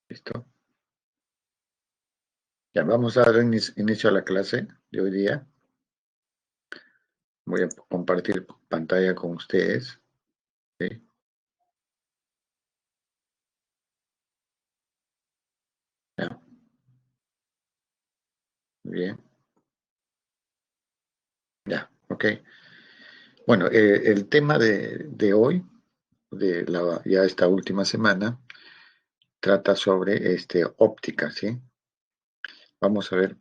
¿Listo? Ya, vamos a dar inicio a la clase de hoy día. Voy a compartir pantalla con ustedes. ¿Sí? Ya, bien. Ya, ok. Bueno, el tema de hoy, ya esta última semana, trata sobre óptica, ¿sí? Vamos a ver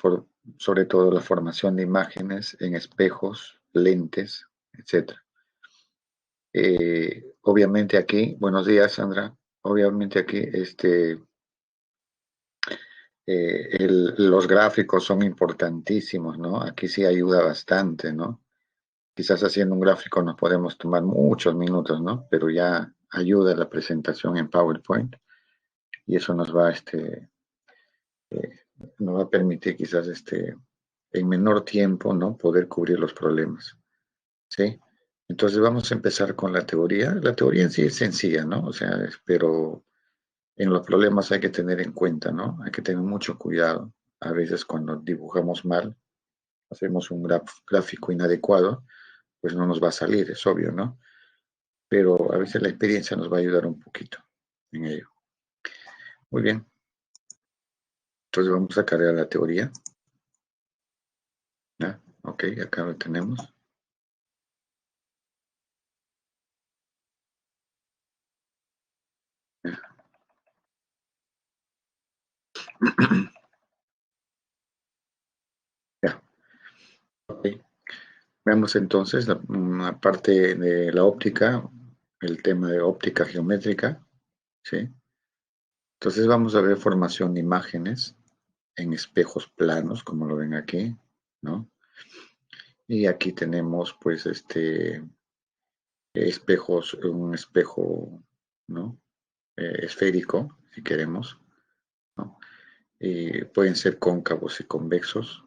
sobre todo la formación de imágenes en espejos, lentes, etcétera. Obviamente aquí, buenos días, Sandra. Obviamente aquí, los gráficos son importantísimos, ¿no? Aquí sí ayuda bastante, ¿no? Quizás haciendo un gráfico nos podemos tomar muchos minutos, ¿no? Pero ya ayuda la presentación en PowerPoint y eso eh, nos va a permitir quizás en menor tiempo, ¿no? Poder cubrir los problemas, ¿sí? Entonces vamos a empezar con la teoría. La teoría en sí es sencilla, ¿no? O sea, pero en los problemas hay que tener en cuenta, ¿no? Hay que tener mucho cuidado. A veces cuando dibujamos mal, hacemos un gráfico inadecuado, pues no nos va a salir, es obvio, ¿no? Pero a veces la experiencia nos va a ayudar un poquito en ello. Muy bien, entonces vamos a cargar la teoría. ¿Ya? Ok, acá lo tenemos. ¿Ya? Ya, ok. Veamos entonces una parte de la óptica, el tema de óptica geométrica, ¿sí? Entonces vamos a ver formación de imágenes en espejos planos, como lo ven aquí, ¿no? Y aquí tenemos, pues, espejos, un espejo, ¿no? Esférico, si queremos, ¿no? Y pueden ser cóncavos y convexos.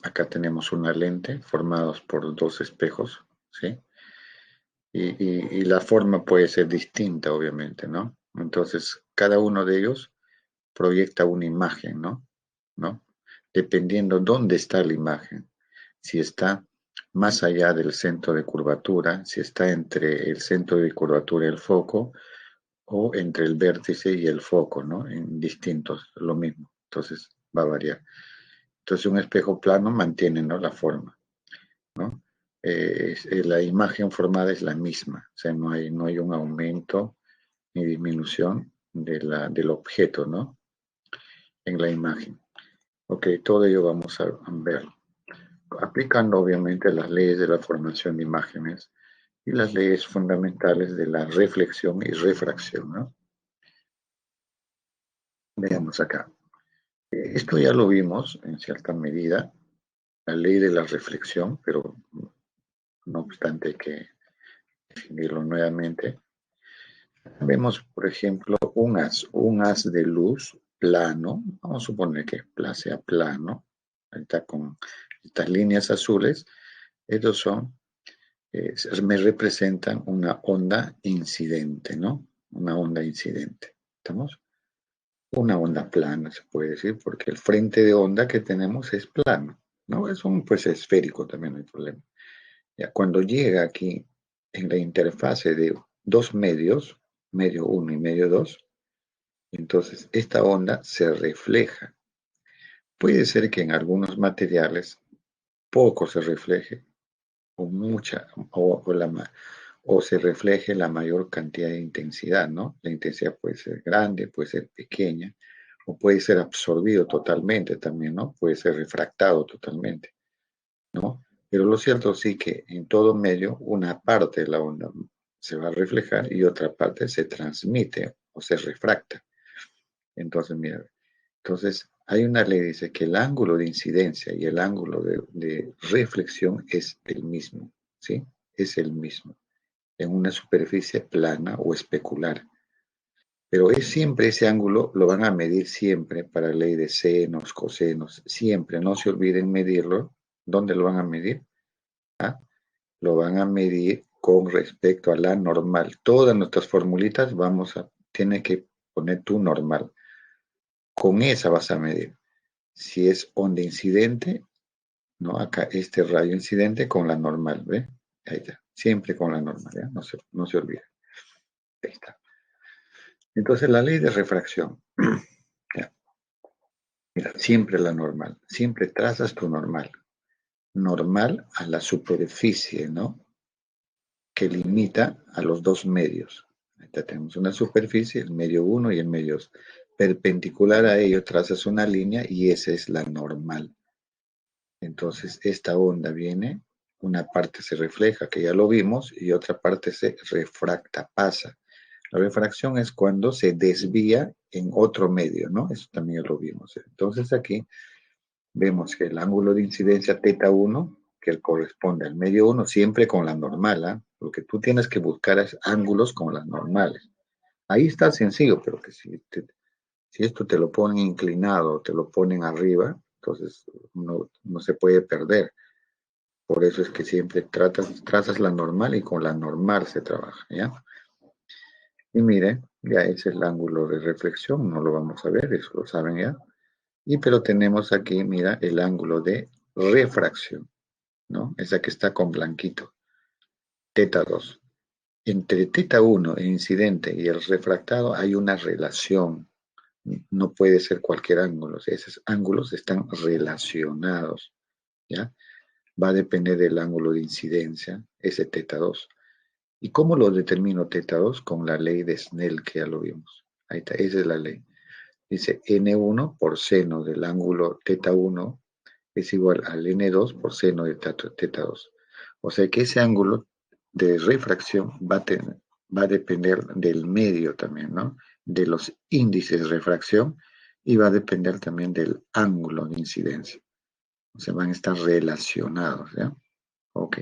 Acá tenemos una lente formados por dos espejos, ¿sí? Y la forma puede ser distinta, obviamente, ¿no? Entonces, cada uno de ellos proyecta una imagen, ¿no? ¿No? Dependiendo dónde está la imagen. Si está más allá del centro de curvatura, si está entre el centro de curvatura y el foco, o entre el vértice y el foco, ¿no? En distintos, lo mismo. Entonces va a variar. Entonces un espejo plano mantiene, ¿no? La forma, ¿no? La imagen formada es la misma, o sea, no hay un aumento ni disminución del objeto, ¿no? En la imagen. Ok, todo ello vamos a ver. Aplicando obviamente las leyes de la formación de imágenes y las leyes fundamentales de la reflexión y refracción, ¿no? Veamos acá. Esto ya lo vimos en cierta medida, la ley de la reflexión, pero no obstante hay que definirlo nuevamente. Vemos, por ejemplo, un haz de luz plano, vamos a suponer que sea plano, ahí está con estas líneas azules, estos me representan una onda incidente, ¿no? Una onda incidente, ¿estamos? Una onda plana, se puede decir, porque el frente de onda que tenemos es plano, ¿no? Es pues esférico también, no hay problema. Ya, cuando llega aquí en la interfase de dos medios, medio 1 y medio 2, entonces esta onda se refleja. Puede ser que en algunos materiales poco se refleje, o mucha, o se refleje la mayor cantidad de intensidad, ¿no? La intensidad puede ser grande, puede ser pequeña, o puede ser absorbido totalmente también, ¿no? Puede ser refractado totalmente, ¿no? Pero lo cierto sí que en todo medio una parte de la onda se va a reflejar y otra parte se transmite o se refracta. Entonces, mira, entonces hay una ley que dice que el ángulo de incidencia y el ángulo de reflexión es el mismo, ¿sí? Es el mismo en una superficie plana o especular. Pero es siempre ese ángulo, lo van a medir siempre para la ley de senos, cosenos, siempre, no se olviden medirlo. ¿Dónde lo van a medir? ¿Ah? Lo van a medir con respecto a la normal. Todas nuestras formulitas tiene que poner tu normal. con esa vas a medir. Si es onda incidente, ¿no? Acá este rayo incidente con la normal, ¿ve? Ahí está, siempre con la normal, ¿ya? No se olvide. Ahí está. Entonces la ley de refracción, ¿ya? Mira, siempre la normal, siempre trazas tu normal. Normal a la superficie, ¿no? Que limita a los dos medios. Acá tenemos una superficie, el medio 1 y el medio 2. Perpendicular a ello trazas una línea y esa es la normal. Entonces esta onda viene, una parte se refleja, que ya lo vimos, y otra parte se refracta, pasa. La refracción es cuando se desvía en otro medio, ¿no? Eso también lo vimos. Entonces aquí vemos que el ángulo de incidencia θ1, que corresponde al medio 1, siempre con la normal, ¿eh? Lo que tú tienes que buscar es ángulos con las normales. Ahí está sencillo, pero que si esto te lo ponen inclinado, te lo ponen arriba, entonces no se puede perder. Por eso es que siempre trazas la normal y con la normal se trabaja, ¿ya? Y mire, ya ese es el ángulo de reflexión, no lo vamos a ver, eso lo saben ya. Pero tenemos aquí, mira, el ángulo de refracción, ¿no? Esa que está con blanquito, θ2. Entre θ1, el incidente, y el refractado hay una relación. No puede ser cualquier ángulo. Esos ángulos están relacionados, ¿ya? Va a depender del ángulo de incidencia, ese θ2. ¿Y cómo lo determino θ2? Con la ley de Snell, que ya lo vimos. Ahí está, esa es la ley. Dice N1 por seno del ángulo θ1 es igual al N2 por seno de θ2. O sea que ese ángulo de refracción va a depender del medio también, ¿no? De los índices de refracción y va a depender también del ángulo de incidencia. O sea, van a estar relacionados, ¿ya? Ok.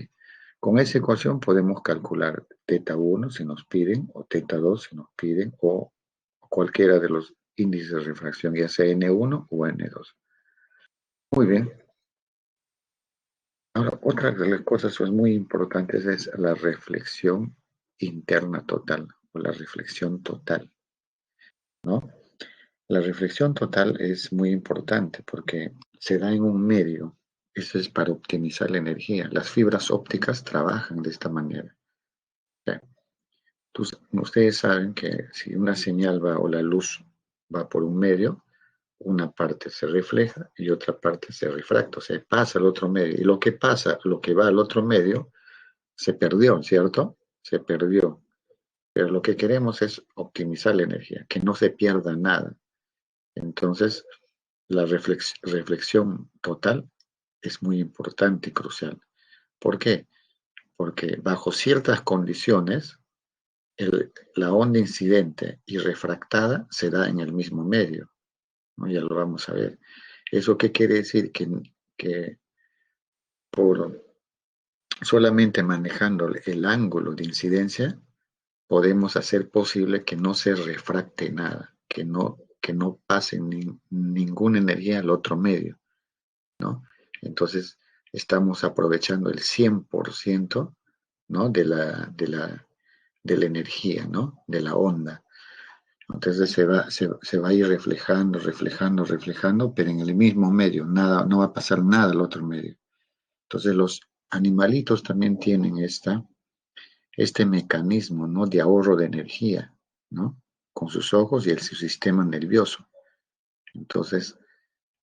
Con esa ecuación podemos calcular θ1 si nos piden, o θ2 si nos piden, o cualquiera de los índices de refracción, ya sea N1 o N2. Muy bien. Ahora, otra de las cosas muy importantes es la reflexión interna total, o la reflexión total, ¿no? La reflexión total es muy importante porque se da en un medio. Eso es para optimizar la energía. Las fibras ópticas trabajan de esta manera. ¿Sí? Ustedes saben que si una señal va o la luz va por un medio, una parte se refleja y otra parte se refracta, o sea, pasa al otro medio. Y lo que pasa, lo que va al otro medio, se perdió, ¿cierto? Se perdió. Pero lo que queremos es optimizar la energía, que no se pierda nada. Entonces, la reflexión total es muy importante y crucial. ¿Por qué? Porque bajo ciertas condiciones, la onda incidente y refractada se da en el mismo medio, ¿no? Ya lo vamos a ver. ¿Eso qué quiere decir? Que por solamente manejando el ángulo de incidencia, podemos hacer posible que no se refracte nada, que no pase ninguna energía al otro medio, ¿no? Entonces, estamos aprovechando el 100%, ¿no? De la energía, ¿no? De la onda. Entonces se va a ir reflejando, pero en el mismo medio, nada, no va a pasar nada al otro medio. Entonces los animalitos también tienen este mecanismo, ¿no? De ahorro de energía, ¿no? Con sus ojos y su sistema nervioso. Entonces,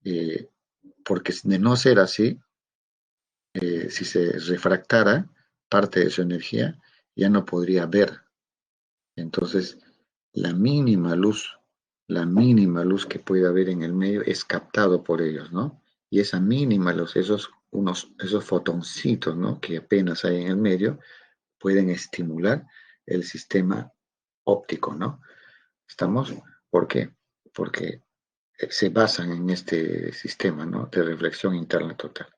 eh, porque de no ser así, si se refractara parte de su energía, ya no podría ver. Entonces, la mínima luz, la mínima luz que puede haber en el medio es captado por ellos, ¿no? Y esa mínima luz, esos fotoncitos, ¿no? Que apenas hay en el medio, pueden estimular el sistema óptico, ¿no? ¿Estamos? ¿Por qué? Porque se basan en este sistema, ¿no? De reflexión interna total.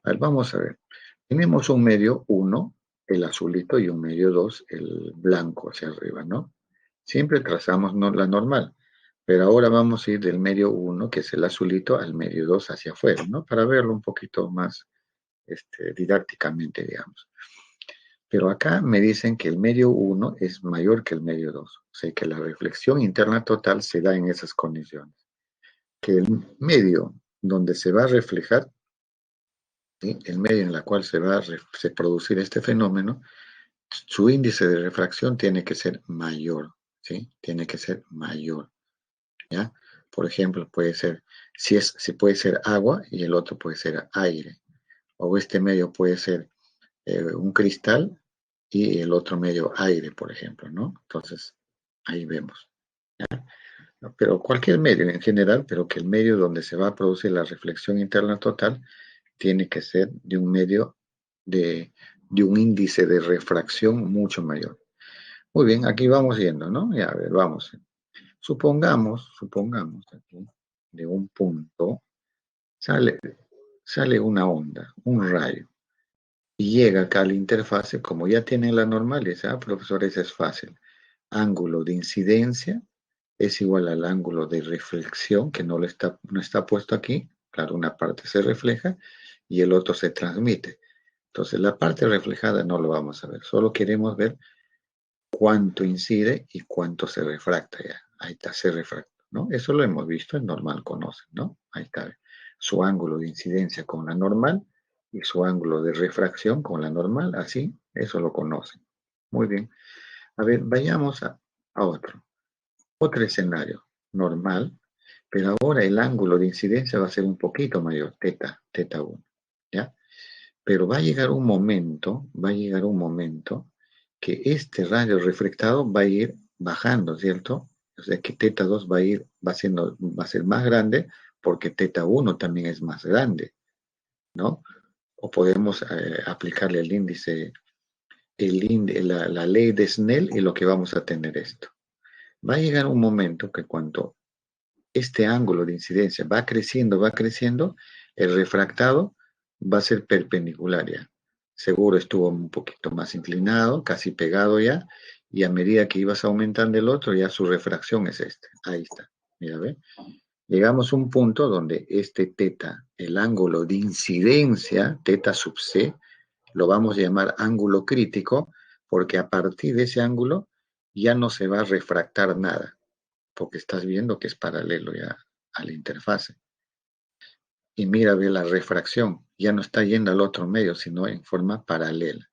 A ver, vamos a ver. Tenemos un medio 1, el azulito, y un medio 2, el blanco hacia arriba, ¿no? Siempre trazamos la normal, pero ahora vamos a ir del medio 1, que es el azulito, al medio 2 hacia afuera, ¿no? Para verlo un poquito más didácticamente, digamos. Pero acá me dicen que el medio 1 es mayor que el medio 2, o sea que la reflexión interna total se da en esas condiciones. que el medio donde se va a reflejar, ¿sí? El medio en el cual se va a producir este fenómeno, su índice de refracción tiene que ser mayor, ¿sí? Tiene que ser mayor, ¿ya? Por ejemplo, puede ser, si puede ser agua y el otro puede ser aire, o este medio puede ser un cristal y el otro medio aire, por ejemplo, ¿no? Entonces, ahí vemos. ¿No? Pero cualquier medio en general, pero que el medio donde se va a producir la reflexión interna total tiene que ser de un medio de un índice de refracción mucho mayor. Muy bien, aquí vamos yendo, ¿no? Ya, a ver, vamos. Supongamos aquí, de un punto, sale, sale una onda, un rayo, y llega acá a la interfase, como ya tienen la normal, dice, profesor, eso es fácil. Ángulo de incidencia es igual al ángulo de reflexión, que no está puesto aquí. Claro, una parte se refleja y el otro se transmite. Entonces, la parte reflejada no lo vamos a ver, solo queremos ver cuánto incide y cuánto se refracta ya. Ahí está, se refracta, ¿no? Eso lo hemos visto, es normal, conocen, ¿no? Ahí está, su ángulo de incidencia con la normal y su ángulo de refracción con la normal, así, eso lo conocen. Muy bien. A ver, vayamos a otro. Otro escenario, normal, pero ahora el ángulo de incidencia va a ser un poquito mayor, teta 1, ¿ya? Pero va a llegar un momento que este radio reflectado va a ir bajando, ¿cierto? O sea que teta 2 va a ser más grande porque teta 1 también es más grande, ¿no? O podemos aplicarle el índice, la ley de Snell y lo que vamos a tener esto. Va a llegar un momento que cuando este ángulo de incidencia va creciendo, el refractado va a ser perpendicular ya. Seguro estuvo un poquito más inclinado, casi pegado ya, y a medida que ibas aumentando el otro, ya su refracción es este. Ahí está. Mira, ¿ve? Llegamos a un punto donde este teta, el ángulo de incidencia, teta sub c, lo vamos a llamar ángulo crítico, porque a partir de ese ángulo ya no se va a refractar nada porque estás viendo que es paralelo ya a la interfase. Y mira, ve la refracción, ya no está yendo al otro medio, sino en forma paralela.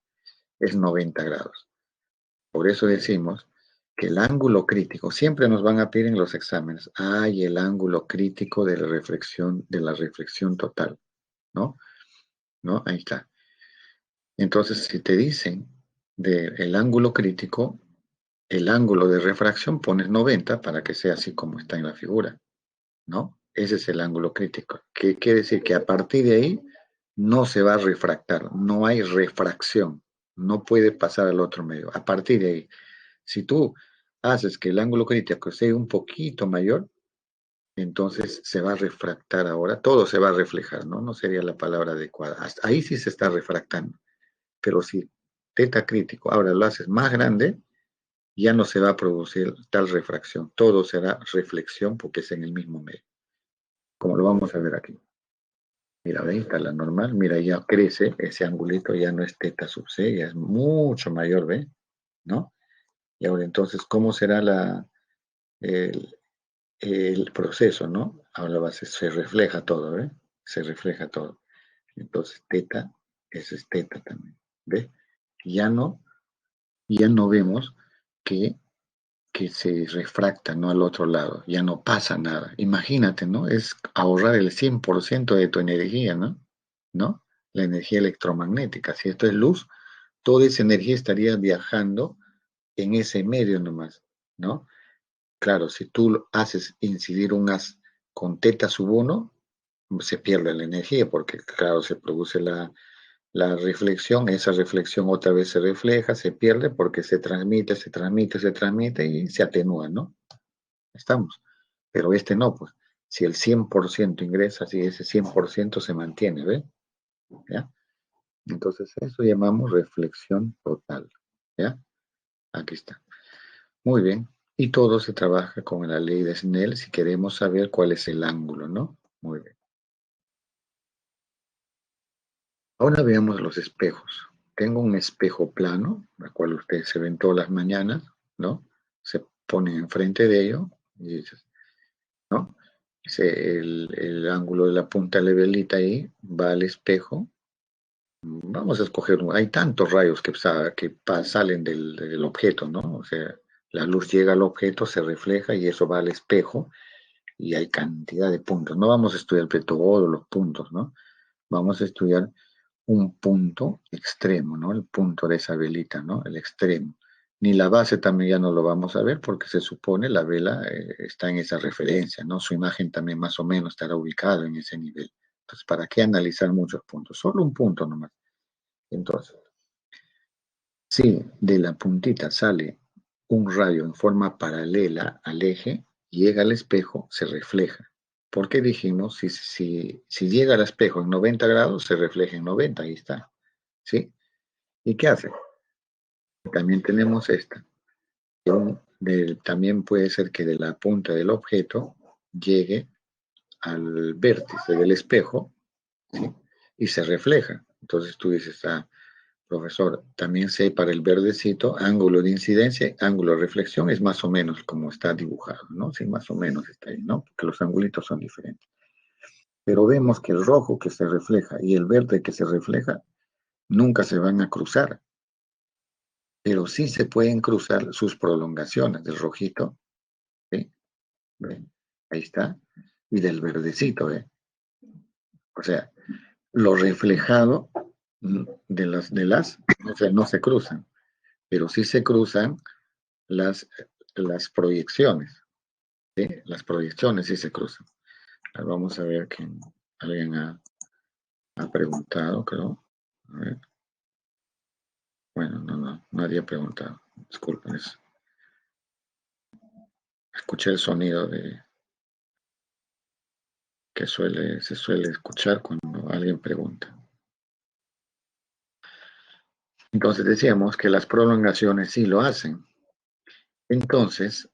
Es 90 grados. Por eso decimos que el ángulo crítico, siempre nos van a pedir en los exámenes, hay el ángulo crítico de la reflexión total, ¿no? ¿No? Ahí está. Entonces, si te dicen del ángulo crítico, el ángulo de refracción pones 90 para que sea así como está en la figura. ¿No? Ese es el ángulo crítico. ¿Qué quiere decir? Que a partir de ahí no se va a refractar, no hay refracción, no puede pasar al otro medio. A partir de ahí, si tú haces que el ángulo crítico sea un poquito mayor, entonces se va a refractar ahora, todo se va a reflejar, ¿no? No sería la palabra adecuada. Hasta ahí sí se está refractando, pero si teta crítico ahora lo haces más grande, ya no se va a producir tal refracción, todo será reflexión porque es en el mismo medio, como lo vamos a ver aquí. Mira, ahí está la normal, mira, ya crece, ese angulito ya no es teta sub c, ya es mucho mayor, ¿ve? ¿No? Y ahora entonces, ¿cómo será el, el proceso, ¿no? Ahora se refleja todo, ¿ve? Se refleja todo. Entonces, teta, eso es teta también, ¿ve? Ya no, ya no vemos que, que se refracta, ¿no? Al otro lado, ya no pasa nada. Imagínate, ¿no? Es ahorrar el 100% de tu energía, ¿no? ¿No? La energía electromagnética. Si esto es luz, toda esa energía estaría viajando en ese medio nomás, ¿no? Claro, si tú haces incidir un haz con teta sub 1, se pierde la energía porque, claro, se produce la reflexión, esa reflexión otra vez se refleja, se pierde porque se transmite y se atenúa, ¿no? Estamos. Pero este no, pues. Si el 100% ingresa, si ese 100% se mantiene, ¿ves? ¿Ya? Entonces, eso llamamos reflexión total. ¿Ya? Aquí está. Muy bien. Y todo se trabaja con la ley de Snell si queremos saber cuál es el ángulo, ¿no? Muy bien. Ahora veamos los espejos. Tengo un espejo plano, el cual ustedes se ven todas las mañanas, ¿no? Se ponen enfrente de ello y dices, ¿no? el ángulo de la punta de la velita ahí va al espejo. Vamos a escoger, hay tantos rayos que salen del objeto, ¿no? O sea, la luz llega al objeto, se refleja y eso va al espejo y hay cantidad de puntos. No vamos a estudiar todos los puntos, ¿no? Vamos a estudiar un punto extremo, ¿no? El punto de esa velita, ¿no? El extremo. Ni la base también ya no lo vamos a ver porque se supone la vela está en esa referencia, ¿no? Su imagen también más o menos estará ubicada en ese nivel. Entonces, ¿para qué analizar muchos puntos? Solo un punto nomás. Entonces, si de la puntita sale un rayo en forma paralela al eje, llega al espejo, se refleja. ¿Por qué dijimos? Si llega al espejo en 90 grados, se refleja en 90, ahí está. ¿Sí? ¿Y qué hace? También tenemos esta. También puede ser que de la punta del objeto llegue al vértice del espejo, ¿sí? Y se refleja. Entonces tú dices, profesor, también sé para el verdecito, ángulo de incidencia, ángulo de reflexión es más o menos como está dibujado, ¿no? Sí, más o menos está ahí, ¿no? Porque los angulitos son diferentes. Pero vemos que el rojo que se refleja y el verde que se refleja nunca se van a cruzar, pero sí se pueden cruzar sus prolongaciones del rojito, ¿sí? ¿Ve? Ahí está, y del verdecito, ¿ve? O sea, lo reflejado o sea, no se cruzan, pero sí se cruzan las, las proyecciones, ¿sí? Las proyecciones sí se cruzan. Vamos a ver que alguien ha preguntado, creo. A ver. Bueno, no, nadie ha preguntado. Disculpen, escuché el sonido que se suele escuchar cuando alguien pregunta. Entonces decíamos que las prolongaciones sí lo hacen. Entonces,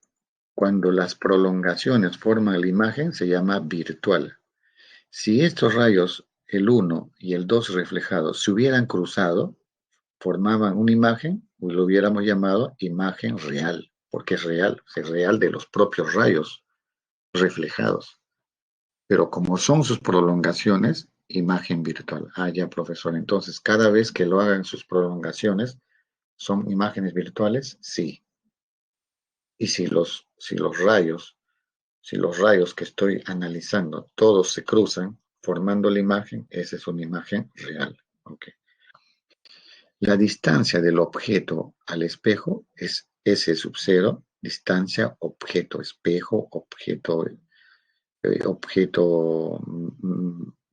cuando las prolongaciones forman la imagen, se llama virtual. Si estos rayos, el 1 y el 2 reflejados, se hubieran cruzado, formaban una imagen, lo hubiéramos llamado imagen real, porque es real de los propios rayos reflejados. Pero como son sus prolongaciones, imagen virtual. Ya, profesor. Entonces, cada vez que lo hagan sus prolongaciones, ¿son imágenes virtuales? Sí. Y si los rayos que estoy analizando, todos se cruzan formando la imagen, esa es una imagen real. Okay. La distancia del objeto al espejo es S sub 0, distancia objeto-espejo, objeto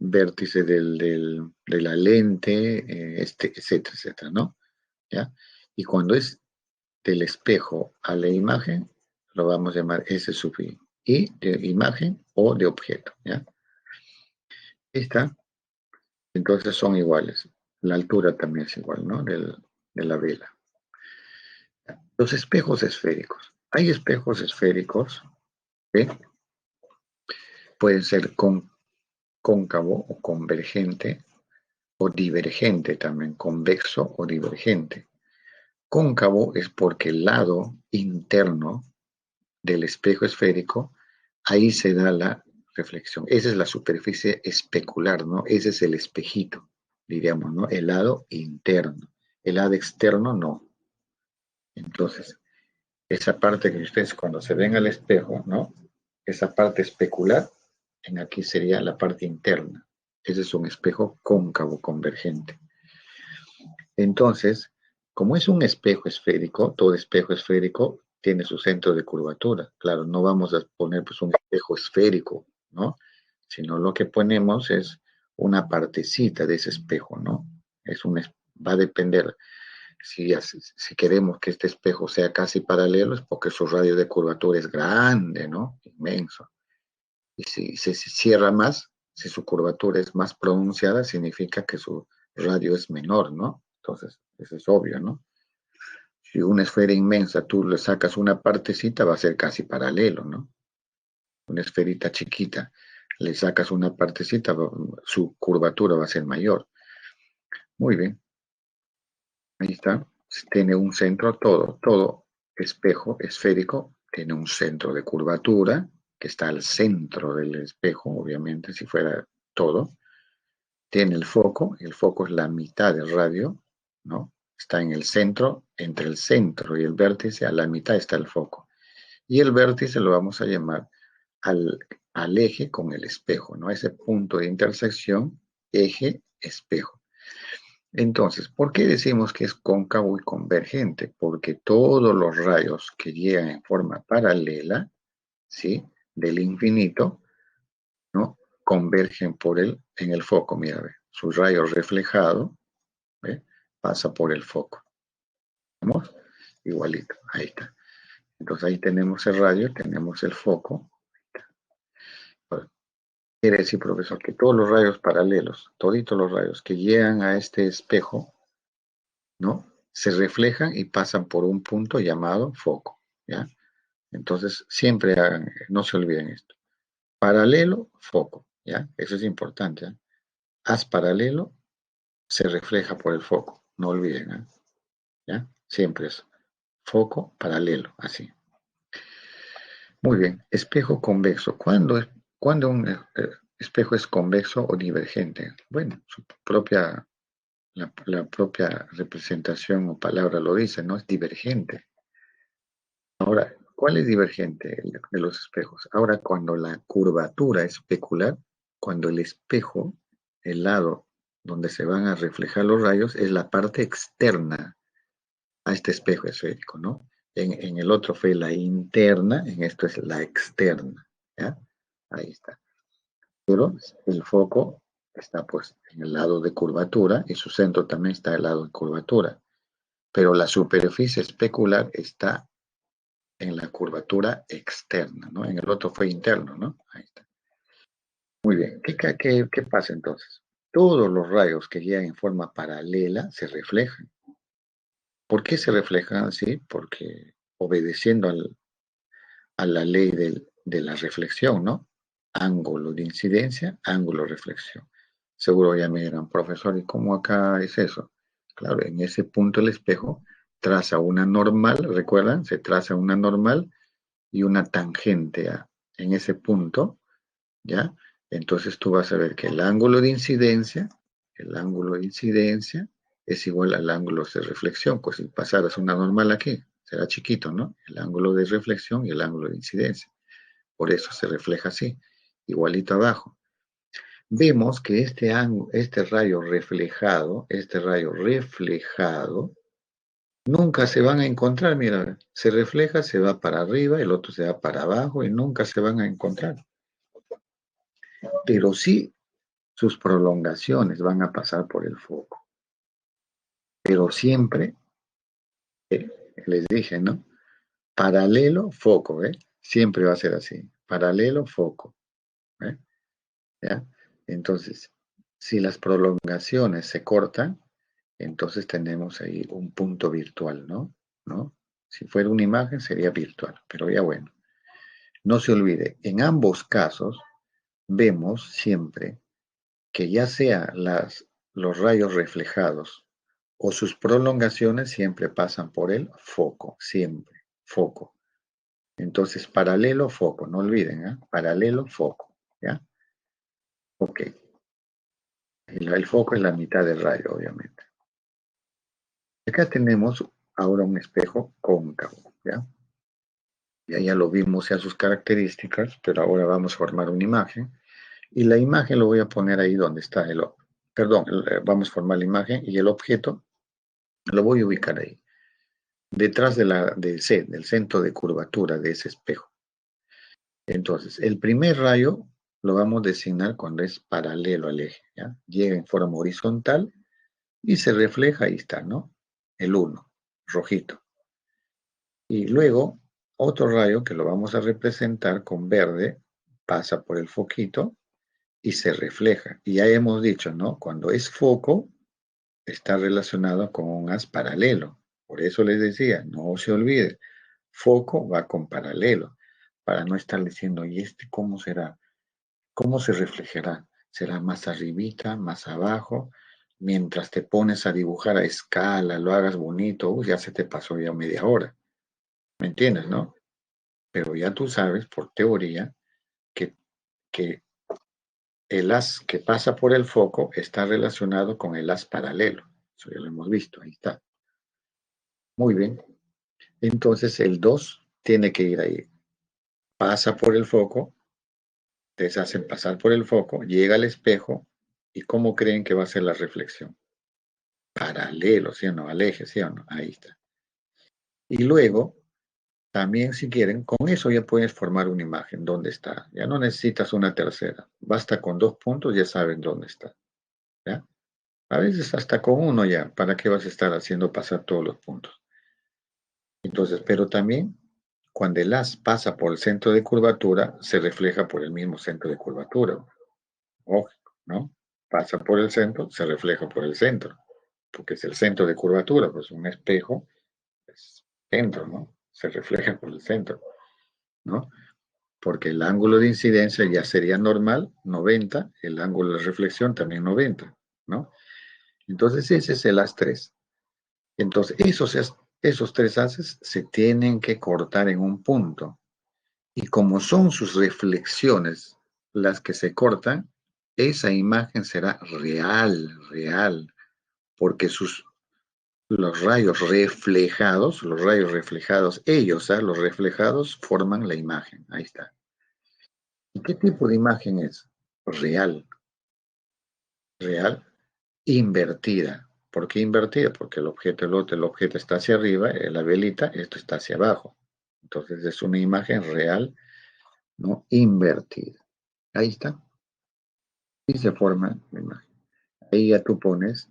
vértice de la lente, etcétera, etcétera, ¿no? ¿Ya? Y cuando es del espejo a la imagen, lo vamos a llamar S sub I. Y de imagen o de objeto, ¿ya? Ahí está. Entonces son iguales. La altura también es igual, ¿no? De la vela. Los espejos esféricos. Hay espejos esféricos que pueden ser cóncavo o convergente o divergente también, convexo o divergente. Cóncavo es porque el lado interno del espejo esférico, ahí se da la reflexión. Esa es la superficie especular, ¿no? Ese es el espejito, diríamos, ¿no? El lado interno. El lado externo, no. Entonces, esa parte que ustedes cuando se ven al espejo, ¿no? Esa parte especular, en aquí sería la parte interna. Ese es un espejo cóncavo convergente. Entonces, como es un espejo esférico, todo espejo esférico tiene su centro de curvatura. Claro, no vamos a poner pues, un espejo esférico, ¿no? Sino lo que ponemos es una partecita de ese espejo, ¿no? Va a depender si queremos que este espejo sea casi paralelo, es porque su radio de curvatura es grande, ¿no? Inmenso. Y si se cierra más, si su curvatura es más pronunciada, significa que su radio es menor, ¿no? Entonces, eso es obvio, ¿no? Si una esfera inmensa tú le sacas una partecita, va a ser casi paralelo, ¿no? Una esferita chiquita, le sacas una partecita, su curvatura va a ser mayor. Muy bien, ahí está. Tiene un centro todo espejo esférico tiene un centro de curvatura que está al centro del espejo, obviamente, si fuera todo, tiene el foco es la mitad del radio, ¿no? Está en el centro, entre el centro y el vértice, a la mitad está el foco. Y el vértice lo vamos a llamar al, al eje con el espejo, ¿no? Ese punto de intersección, eje, espejo. Entonces, ¿por qué decimos que es cóncavo y convergente? Porque todos los rayos que llegan en forma paralela, ¿sí? Del infinito, ¿no? Convergen en el foco, mira, ve. Su rayo reflejado, ¿ve? Pasa por el foco. ¿Vamos? Igualito, ahí está. Entonces ahí tenemos el rayo, tenemos el foco. Quiere decir, profesor, que todos los rayos paralelos, toditos los rayos que llegan a este espejo, ¿no? Se reflejan y pasan por un punto llamado foco, ¿ya? Entonces, siempre hagan, no se olviden esto. Paralelo, foco, ¿ya? Eso es importante, ¿eh? Haz paralelo, se refleja por el foco, no olviden, ¿eh? ¿Ya? Siempre es foco, paralelo, así. Muy bien, espejo convexo. ¿Cuándo un espejo es convexo o divergente? Bueno, la propia representación o palabra lo dice, ¿no? Es divergente. Ahora, ¿cuál es divergente de los espejos? Ahora, cuando la curvatura es especular, cuando el espejo, el lado donde se van a reflejar los rayos, es la parte externa a este espejo esférico, ¿no? En el otro fue la interna, en esto es la externa, ¿ya? Ahí está. Pero el foco está pues en el lado de curvatura y su centro también está al lado de curvatura. Pero la superficie especular está en la curvatura externa, ¿no? En el otro fue interno, ¿no? Ahí está. Muy bien. ¿Qué pasa entonces? Todos los rayos que llegan en forma paralela se reflejan. ¿Por qué se reflejan así? Porque obedeciendo a la ley de la reflexión, ¿no? Ángulo de incidencia, ángulo de reflexión. Seguro ya me dirán, profesor, ¿y cómo acá es eso? Claro, en ese punto el espejo traza una normal, ¿recuerdan? Se traza una normal y una tangente en ese punto, ¿ya? Entonces tú vas a ver que el ángulo de incidencia es igual al ángulo de reflexión, pues si pasaras una normal aquí, será chiquito, ¿no? El ángulo de reflexión y el ángulo de incidencia. Por eso se refleja así, igualito abajo. Vemos que este rayo reflejado, nunca se van a encontrar, mira, se refleja, se va para arriba, el otro se va para abajo y nunca se van a encontrar. Pero sí sus prolongaciones van a pasar por el foco. Pero siempre, les dije, ¿no? Paralelo, foco, ¿eh? Siempre va a ser así. Paralelo, foco. ¿Eh? ¿Ya? Entonces, si las prolongaciones se cortan, entonces tenemos ahí un punto virtual, ¿no? ¿No? Si fuera una imagen sería virtual, pero ya bueno. No se olvide, en ambos casos vemos siempre que ya sea los rayos reflejados o sus prolongaciones siempre pasan por el foco, siempre, foco. Entonces, paralelo, foco, no olviden, ¿eh? Paralelo, foco, ¿ya? Ok. El foco es la mitad del rayo, obviamente. Acá tenemos ahora un espejo cóncavo, ¿ya? Ya lo vimos ya sus características, pero ahora vamos a formar una imagen. Y la imagen lo voy a poner ahí donde está vamos a formar la imagen y el objeto lo voy a ubicar ahí, detrás del centro de curvatura de ese espejo. Entonces, el primer rayo lo vamos a designar cuando es paralelo al eje, ¿ya? Llega en forma horizontal y se refleja, ahí está, ¿no? El 1, rojito. Y luego, otro rayo que lo vamos a representar con verde, pasa por el foquito y se refleja. Y ya hemos dicho, ¿no? Cuando es foco, está relacionado con un haz paralelo. Por eso les decía, no se olvide, foco va con paralelo, para no estar diciendo, ¿y este cómo será? ¿Cómo se reflejará? ¿Será más arribita, más abajo? Mientras te pones a dibujar a escala, lo hagas bonito, ya se te pasó ya media hora. ¿Me entiendes, no? Pero ya tú sabes, por teoría, que el haz que pasa por el foco está relacionado con el haz paralelo. Eso ya lo hemos visto, ahí está. Muy bien. Entonces el 2 tiene que ir ahí. Pasa por el foco, ustedes hacen pasar por el foco, llega al espejo, ¿y cómo creen que va a ser la reflexión? Paralelo, ¿sí o no? Al eje, ¿sí o no? Ahí está. Y luego, también si quieren, con eso ya puedes formar una imagen, dónde está. Ya no necesitas una tercera. Basta con 2 puntos, ya saben dónde está. ¿Ya? A veces hasta con uno ya, ¿para qué vas a estar haciendo pasar todos los puntos? Entonces, pero también cuando el haz pasa por el centro de curvatura, se refleja por el mismo centro de curvatura. Ojo, ¿no? Pasa por el centro, se refleja por el centro, porque es el centro de curvatura, pues un espejo es centro, ¿no? Se refleja por el centro, ¿no? Porque el ángulo de incidencia ya sería normal, 90, el ángulo de reflexión también 90, ¿no? Entonces ese es el haz 3. Entonces esos 3 haces se tienen que cortar en un punto. Y como son sus reflexiones las que se cortan, esa imagen será real, porque los rayos reflejados, ellos, los reflejados forman la imagen. Ahí está. ¿Y qué tipo de imagen es? Real, real, invertida. ¿Por qué invertida? Porque el objeto está hacia arriba, la velita, esto está hacia abajo. Entonces es una imagen real, no invertida. Ahí está. Y se forma la imagen. Ahí ya tú pones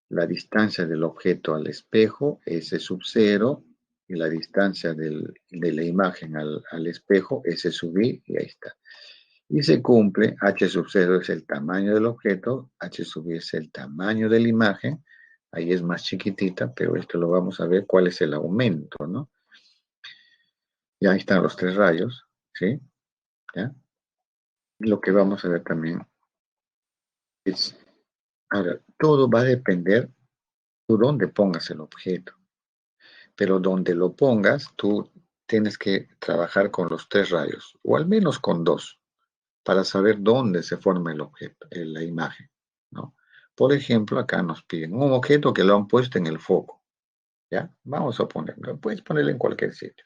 la distancia del objeto al espejo, S sub 0, y la distancia de la imagen al espejo, S sub I, y ahí está. Y se cumple, H sub 0 es el tamaño del objeto, H sub I es el tamaño de la imagen, ahí es más chiquitita, pero esto lo vamos a ver cuál es el aumento, ¿no? Y ahí están los 3 rayos, ¿sí? ¿Ya? Y lo que vamos a ver también es, ahora, todo va a depender tú dónde pongas el objeto, pero donde lo pongas, tú tienes que trabajar con los 3 rayos, o al menos con 2, para saber dónde se forma el objeto, la imagen, ¿no? Por ejemplo, acá nos piden un objeto que lo han puesto en el foco, ¿ya? Vamos a ponerlo, puedes ponerlo en cualquier sitio.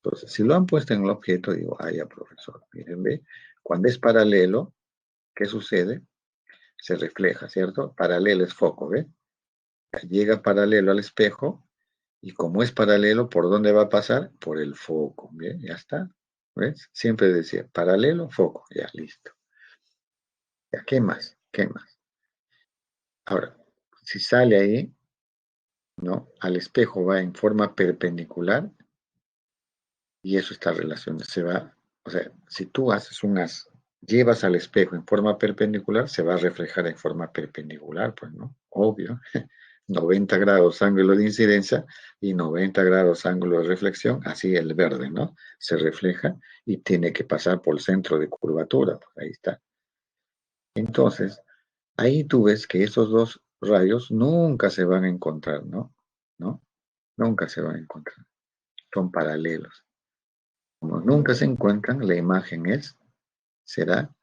Entonces, si lo han puesto en el objeto, digo, ya, profesor, miren, ve, cuando es paralelo, ¿qué sucede? Se refleja, ¿cierto? Paralelo es foco, ¿ve? Llega paralelo al espejo, y como es paralelo, ¿por dónde va a pasar? Por el foco, ¿bien? Ya está, ¿ves? Siempre decía, paralelo, foco, ya, listo. Ya, ¿qué más? ¿Qué más? Ahora, si sale ahí, ¿no? Al espejo va en forma perpendicular y eso está relacionado, se va, o sea, si tú haces un haz, llevas al espejo en forma perpendicular, se va a reflejar en forma perpendicular, pues, ¿no? Obvio. 90 grados ángulo de incidencia y 90 grados ángulo de reflexión, así el verde, ¿no? Se refleja y tiene que pasar por el centro de curvatura, pues ahí está. Entonces, ahí tú ves que esos 2 rayos nunca se van a encontrar, ¿no? ¿No? Nunca se van a encontrar. Son paralelos. Como nunca se encuentran, la imagen será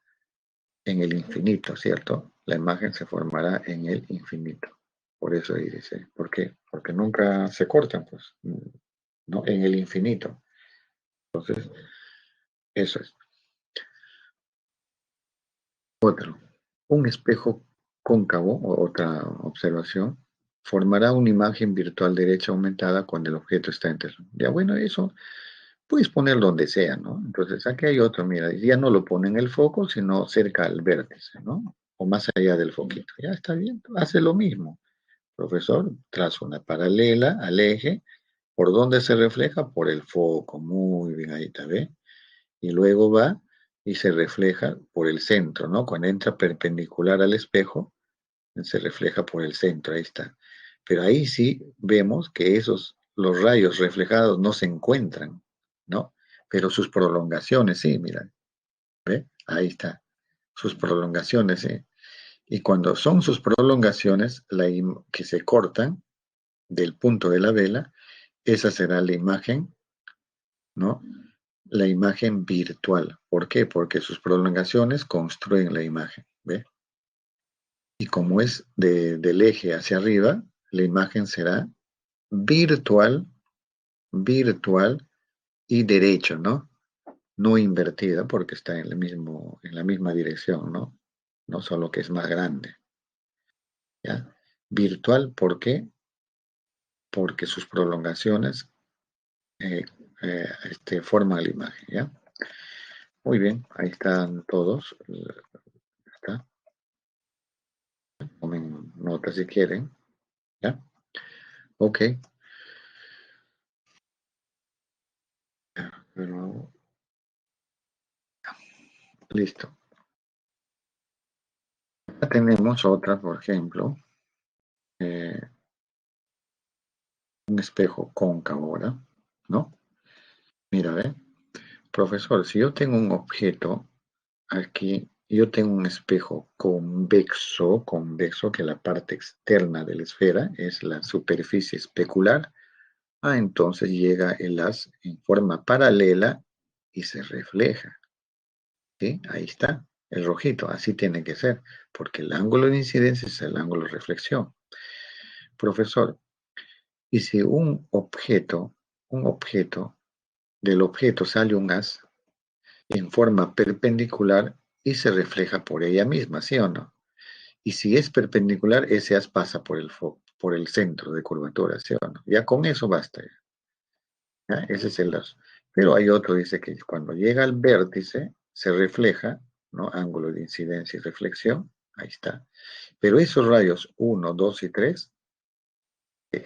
en el infinito, ¿cierto? La imagen se formará en el infinito. Por eso ahí dice, ¿por qué? Porque nunca se cortan, pues, ¿no? En el infinito. Entonces, eso es. Otro, un espejo cóncavo, o otra observación, formará una imagen virtual derecha aumentada cuando el objeto está entre. Ya bueno, eso puedes poner donde sea, ¿no? Entonces, aquí hay otro, mira, ya no lo pone en el foco, sino cerca al vértice, ¿no? O más allá del foquito. Ya está bien, hace lo mismo. Profesor, traza una paralela al eje. ¿Por dónde se refleja? Por el foco. Muy bien, ahí está, ¿ve? Y luego va y se refleja por el centro, ¿no? Cuando entra perpendicular al espejo, se refleja por el centro, ahí está. Pero ahí sí vemos que los rayos reflejados no se encuentran, ¿no? Pero sus prolongaciones, sí, mira, ¿ve? Ahí está. Sus prolongaciones, sí. Y cuando son sus prolongaciones que se cortan del punto de la vela, esa será la imagen, ¿no? la imagen virtual. ¿Por qué? Porque sus prolongaciones construyen la imagen, ¿ve? Y como es del eje hacia arriba, la imagen será virtual, virtual y derecho, ¿no? No invertida porque está en la misma dirección, ¿no? No solo que es más grande, ¿ya? Virtual, ¿por qué? Porque sus prolongaciones forman la imagen, ¿ya? Muy bien, ahí están todos. ¿Está? Tomen nota si quieren, ¿ya? Ok, pero listo. Ya tenemos otra, por ejemplo, eh, un espejo cóncavo, ¿verdad? ¿No? Mira, ¿ve? Profesor, si yo tengo un objeto aquí, yo tengo un espejo convexo, que la parte externa de la esfera es la superficie especular. Entonces llega el haz en forma paralela y se refleja. ¿Sí? Ahí está, el rojito, así tiene que ser, porque el ángulo de incidencia es el ángulo de reflexión. Profesor, y si del objeto sale un haz en forma perpendicular y se refleja por ella misma, ¿sí o no? Y si es perpendicular, ese haz pasa por el centro de curvatura, ¿sí o no? Ya con eso basta. ¿Ya? Ese es el haz. Pero hay otro, dice que cuando llega al vértice, se refleja, ¿no? Ángulo de incidencia y reflexión, ahí está. Pero esos rayos 1, 2 y 3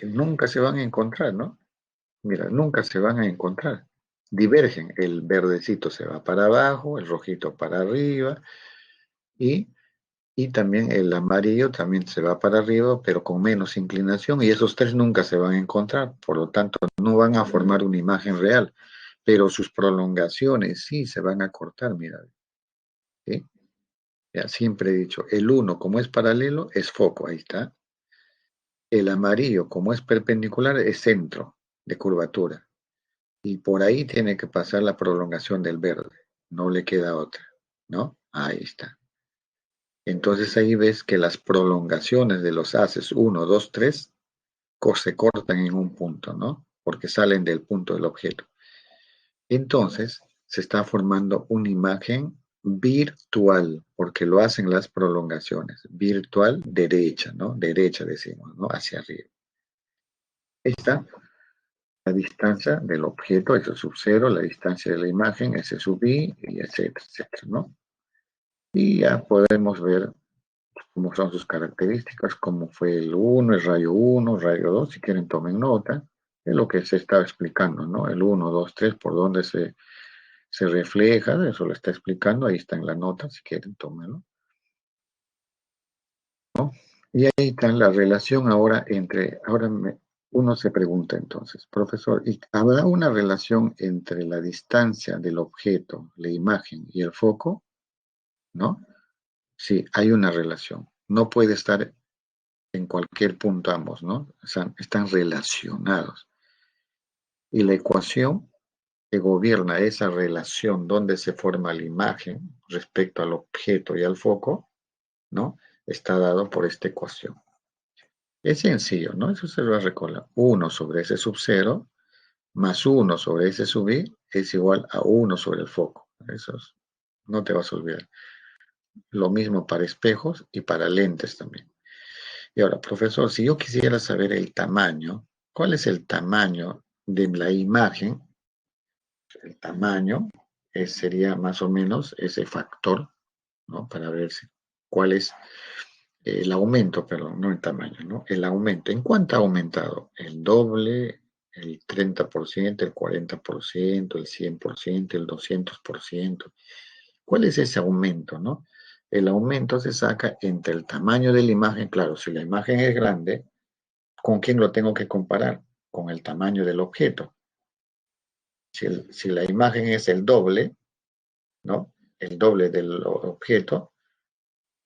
nunca se van a encontrar, ¿no? Mira, nunca se van a encontrar. Divergen. El verdecito se va para abajo, el rojito para arriba y, y también el amarillo también se va para arriba, pero con menos inclinación y esos tres nunca se van a encontrar. Por lo tanto, no van a formar una imagen real, pero sus prolongaciones sí se van a cortar, mira. ¿Sí? Ya siempre he dicho, el uno como es paralelo es foco, ahí está. El amarillo, como es perpendicular, es centro de curvatura. Y por ahí tiene que pasar la prolongación del verde. No le queda otra, ¿no? Ahí está. Entonces ahí ves que las prolongaciones de los haces 1, 2, 3 se cortan en un punto, ¿no? Porque salen del punto del objeto. Entonces se está formando una imagen virtual, porque lo hacen las prolongaciones. Virtual derecha, ¿no? Derecha decimos, ¿no? Hacia arriba. Esta la distancia del objeto, S sub 0, la distancia de la imagen, S sub i, y etcétera, etcétera, ¿no? Y ya podemos ver cómo son sus características, cómo fue el 1, el rayo 2, si quieren tomen nota, de lo que se está explicando, ¿no? El 1, 2, 3, por dónde se refleja, eso lo está explicando, ahí está en la nota, si quieren tómenlo, ¿no? Y ahí está la relación ahora uno se pregunta entonces, profesor, ¿habrá una relación entre la distancia del objeto, la imagen y el foco? ¿No? Sí, hay una relación. No puede estar en cualquier punto ambos, ¿no? O sea, están relacionados. Y la ecuación que gobierna esa relación donde se forma la imagen respecto al objeto y al foco, ¿no? Está dado por esta ecuación. Es sencillo, ¿no? Eso se lo va a recordar. 1 sobre S sub 0 más 1 sobre S sub i es igual a 1 sobre el foco. No te vas a olvidar. Lo mismo para espejos y para lentes también. Y ahora, profesor, si yo quisiera saber el tamaño, ¿cuál es el tamaño de la imagen? El tamaño sería más o menos ese factor, ¿no? Para ver cuál es el aumento, perdón, no el tamaño, ¿no? El aumento. ¿En cuánto ha aumentado? ¿El doble, el 30%, el 40%, el 100%, el 200%? ¿Cuál es ese aumento, no? El aumento se saca entre el tamaño de la imagen. Claro, si la imagen es grande, ¿con quién lo tengo que comparar? Con el tamaño del objeto. Si la imagen es el doble, ¿no? El doble del objeto,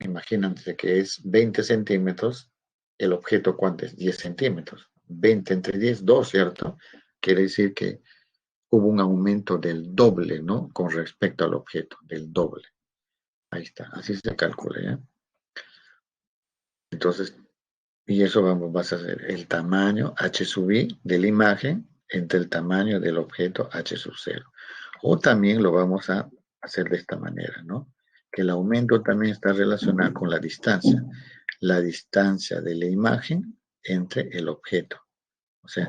imagínate que es 20 centímetros, el objeto ¿cuánto es? 10 centímetros. 20 entre 10, 2, ¿cierto? Quiere decir que hubo un aumento del doble, ¿no? Con respecto al objeto, del doble. Ahí está, así se calcula, ¿ya? Entonces, y eso vas a hacer el tamaño h sub i de la imagen entre el tamaño del objeto h sub 0. O también lo vamos a hacer de esta manera, ¿no? Que el aumento también está relacionado con la distancia de la imagen entre el objeto. O sea,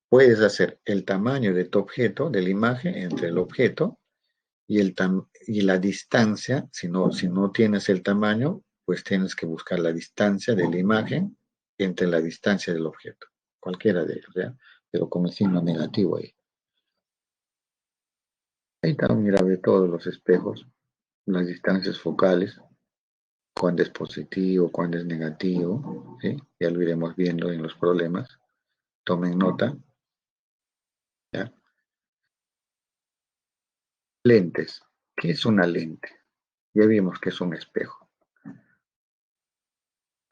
puedes hacer el tamaño de tu objeto, de la imagen, entre el objeto y la distancia. Si no tienes el tamaño, pues tienes que buscar la distancia de la imagen entre la distancia del objeto. Cualquiera de ellos, ¿ya? Pero con el signo negativo ahí. Ahí está, mira, de todos los espejos, las distancias focales, cuándo es positivo, cuándo es negativo, ¿sí? Ya lo iremos viendo en los problemas. Tomen nota, ¿ya? Lentes. ¿Qué es una lente? Ya vimos que es un espejo.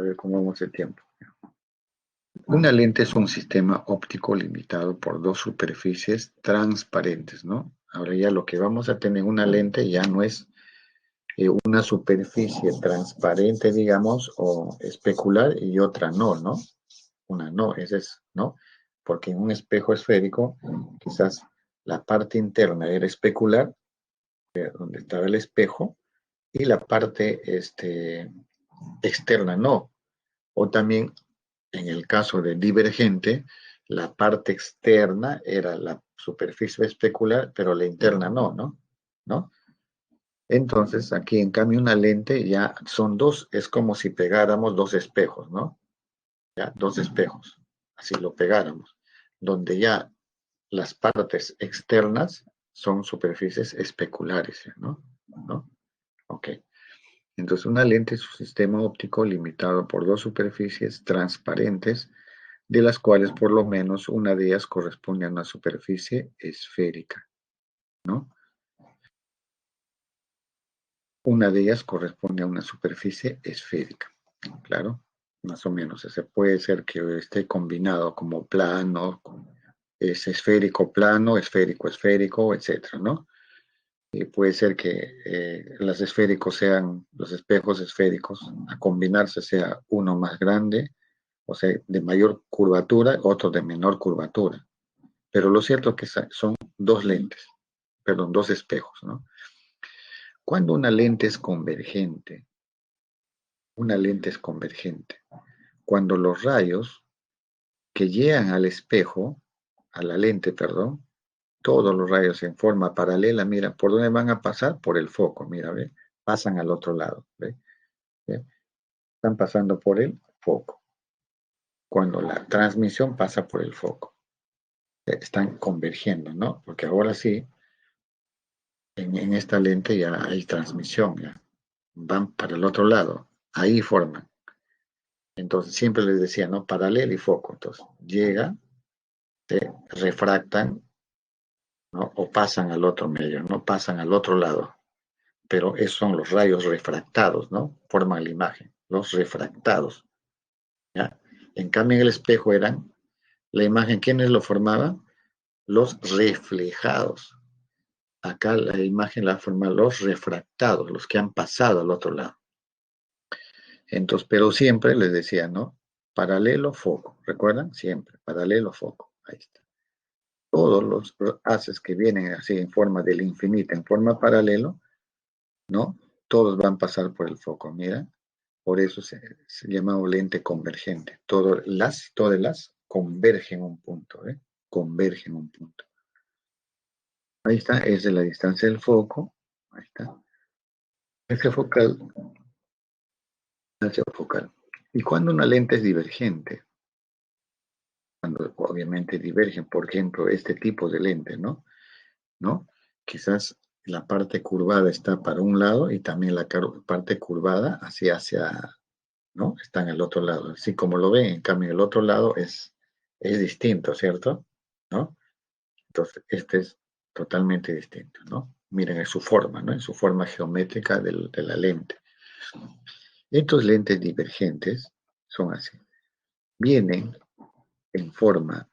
A ver cómo vamos de tiempo. Una lente es un sistema óptico limitado por dos superficies transparentes, ¿no? Ahora ya lo que vamos a tener en una lente ya no es una superficie transparente, digamos, o especular y otra no, ¿no? Una no, ese es, ¿no? Porque en un espejo esférico, quizás la parte interna era especular, donde estaba el espejo, y la parte externa no. O también, en el caso de divergente, la parte externa era la superficie especular, pero la interna no, ¿no? ¿No? Entonces, aquí en cambio una lente ya son dos, es como si pegáramos dos espejos, ¿no? Ya, dos espejos, así lo pegáramos, donde ya las partes externas son superficies especulares, ¿no? ¿No? Ok. Entonces, una lente es un sistema óptico limitado por dos superficies transparentes, de las cuales por lo menos una de ellas corresponde a una superficie esférica, ¿no? Una de ellas corresponde a una superficie esférica, claro, más o menos. Ese puede ser que esté combinado como plano, es esférico plano, esférico esférico, etcétera, ¿no? Y puede ser que los esféricos sean, los espejos esféricos, a combinarse sea uno más grande, o sea, de mayor curvatura, otro de menor curvatura. Pero lo cierto es que son dos lentes, perdón, dos espejos, ¿no? Cuando una lente es convergente, cuando los rayos que llegan al espejo, a la lente, perdón, todos los rayos en forma paralela, mira, ¿por dónde van a pasar? Por el foco, mira, ¿ve? Pasan al otro lado, ¿ve? ¿Ve? Están pasando por el foco. Cuando la transmisión pasa por el foco, están convergiendo, ¿no? Porque ahora sí, en esta lente ya hay transmisión, ya van para el otro lado, ahí forman. Entonces siempre les decía, ¿no? Paralelo y foco. Entonces llega, se refractan, ¿no? O pasan al otro medio, ¿no? Pasan al otro lado. Pero esos son los rayos refractados, ¿no? Forman la imagen, los refractados, ¿ya? En cambio en el espejo eran la imagen, ¿quiénes lo formaban? Los reflejados. Acá la imagen la forman los refractados, los que han pasado al otro lado. Entonces, pero siempre les decía, ¿no? Paralelo, foco. ¿Recuerdan? Siempre, paralelo, foco. Ahí está. Todos los haces que vienen así en forma del infinito, en forma paralelo, ¿no? Todos van a pasar por el foco, mira. Por eso se llama lente convergente. Todas las convergen un punto, ¿eh? Convergen un punto. Ahí está, es de la distancia del foco. Ahí está. Eje focal, distancia focal. Y cuando una lente es divergente, cuando obviamente divergen, por ejemplo, este tipo de lente, ¿no? ¿No? Quizás la parte curvada está para un lado y también la parte curvada hacia, ¿no? Está en el otro lado. Así como lo ven, en cambio, el otro lado es distinto, ¿cierto? ¿No? Entonces, este es totalmente distinto, ¿no? Miren en su forma, ¿no? En su forma geométrica de la lente. Estos lentes divergentes son así. Vienen en forma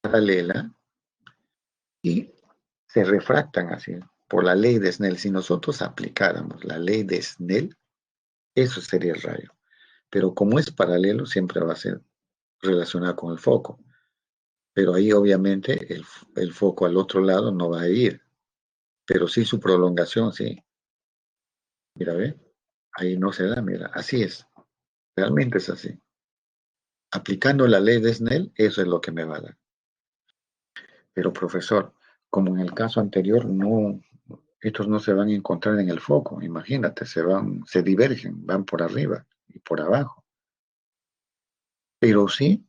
paralela y se refractan así, por la ley de Snell. Si nosotros aplicáramos la ley de Snell, eso sería el rayo. Pero como es paralelo, siempre va a ser relacionado con el foco. Pero ahí obviamente el foco al otro lado no va a ir, pero sí su prolongación, sí. Mira, ve, ahí no se da, mira, así es, realmente es así. Aplicando la ley de Snell, eso es lo que me va a dar. Pero profesor, como en el caso anterior, no, estos no se van a encontrar en el foco, imagínate, se divergen, van por arriba y por abajo. Pero sí,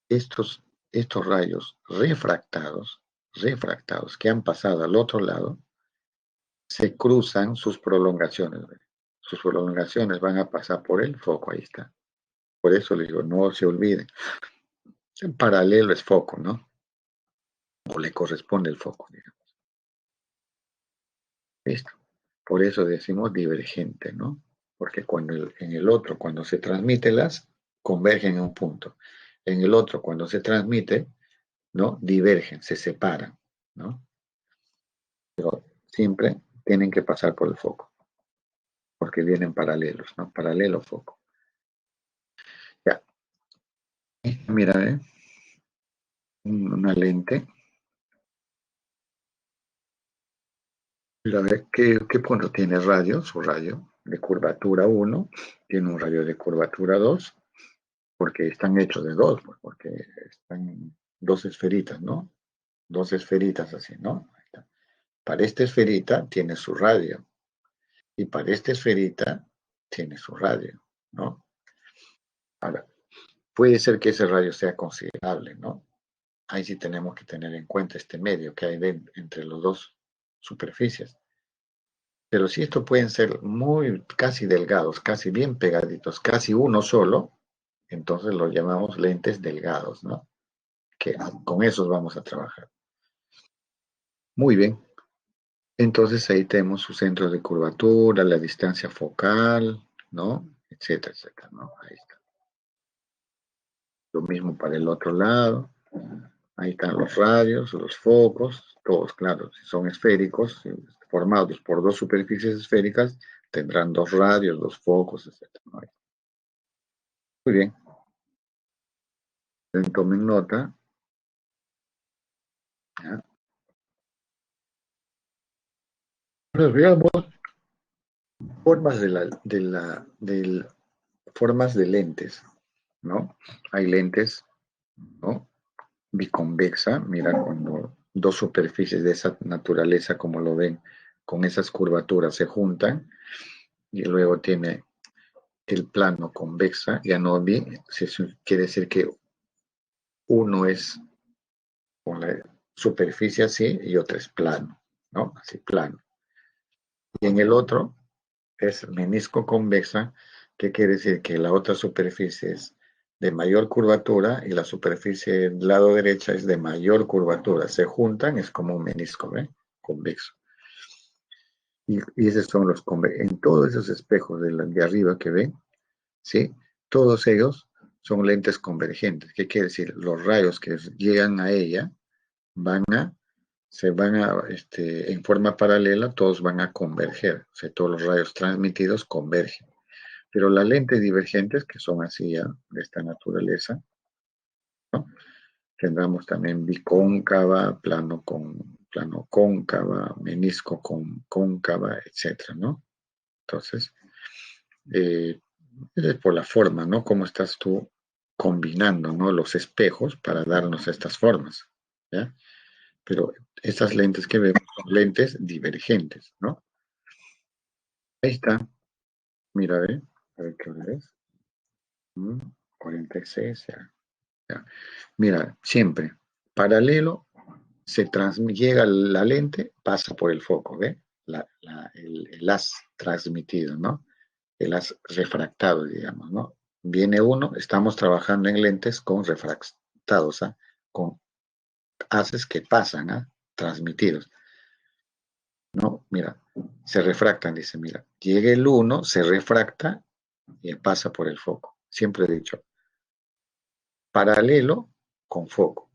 estos, estos rayos refractados que han pasado al otro lado, se cruzan sus prolongaciones. ¿Ve? Sus prolongaciones van a pasar por el foco, ahí está. Por eso le digo, no se olviden. En paralelo es foco, ¿no? O le corresponde el foco, digamos. ¿Listo? Por eso decimos divergente, ¿no? Porque en el otro, cuando se transmite las, convergen en un punto. En el otro, cuando se transmite, ¿no? Divergen, se separan, ¿no? Pero siempre tienen que pasar por el foco, porque vienen paralelos, ¿no? Paralelo foco. Ya, mira, una lente. Mira, qué punto tiene radio, su radio de curvatura 1, tiene un radio de curvatura 2, porque están hechos de dos, pues, porque están dos esferitas, ¿no? Dos esferitas así, ¿no? Ahí está. Para esta esferita tiene su radio y para esta esferita tiene su radio, ¿no? Ahora, puede ser que ese radio sea considerable, ¿no? Ahí sí tenemos que tener en cuenta este medio que hay entre los dos superficies. Pero si estos pueden ser muy casi delgados, casi bien pegaditos, casi uno solo, entonces los llamamos lentes delgados, ¿no? Que con esos vamos a trabajar. Muy bien. Entonces ahí tenemos sus centros de curvatura, la distancia focal, ¿no? Etcétera, etcétera, ¿no? Ahí está. Lo mismo para el otro lado. Ahí están los radios, los focos, todos, claro, si son esféricos, formados por dos superficies esféricas, tendrán dos radios, dos focos, etcétera, ¿no? Muy bien. Tomen nota. ¿Ya? Ahora veamos formas formas de lentes, ¿no? Hay lentes, ¿no? Biconvexa, mira, cuando dos superficies de esa naturaleza, como lo ven, con esas curvaturas se juntan, y luego tiene el plano convexa, ya no vi, quiere decir que uno es con la superficie así y otro es plano, ¿no? Así plano. Y en el otro es menisco convexa, que quiere decir que la otra superficie es de mayor curvatura y la superficie del lado derecha es de mayor curvatura. Se juntan, es como un menisco, ¿ve? Convexo. Y esos son en todos esos espejos de arriba que ven, ¿sí? Todos ellos son lentes convergentes. ¿Qué quiere decir? Los rayos que llegan a ella van a, en forma paralela, todos van a converger. O sea, todos los rayos transmitidos convergen. Pero las lentes divergentes, que son así ya, de esta naturaleza, ¿no? Tendremos también bicóncava, plano cóncava, menisco con cóncava, etcétera, ¿no? Entonces, eh, es por la forma, ¿no? Cómo estás tú combinando, ¿no? Los espejos para darnos estas formas, ¿ya? Pero estas lentes que vemos son lentes divergentes, ¿no? Ahí está, mira, a ver qué hora es. 46, ya, ya. Mira, siempre, paralelo, llega la lente, pasa por el foco, ¿ve? El haz transmitido, ¿no? El haz refractado, digamos, ¿no? Viene uno, estamos trabajando en lentes con refractados, ¿ah? Con haces que pasan, ¿ah? Transmitidos, ¿no? Mira, se refractan, dice, mira, llega el uno, se refracta y pasa por el foco. Siempre he dicho, paralelo con foco.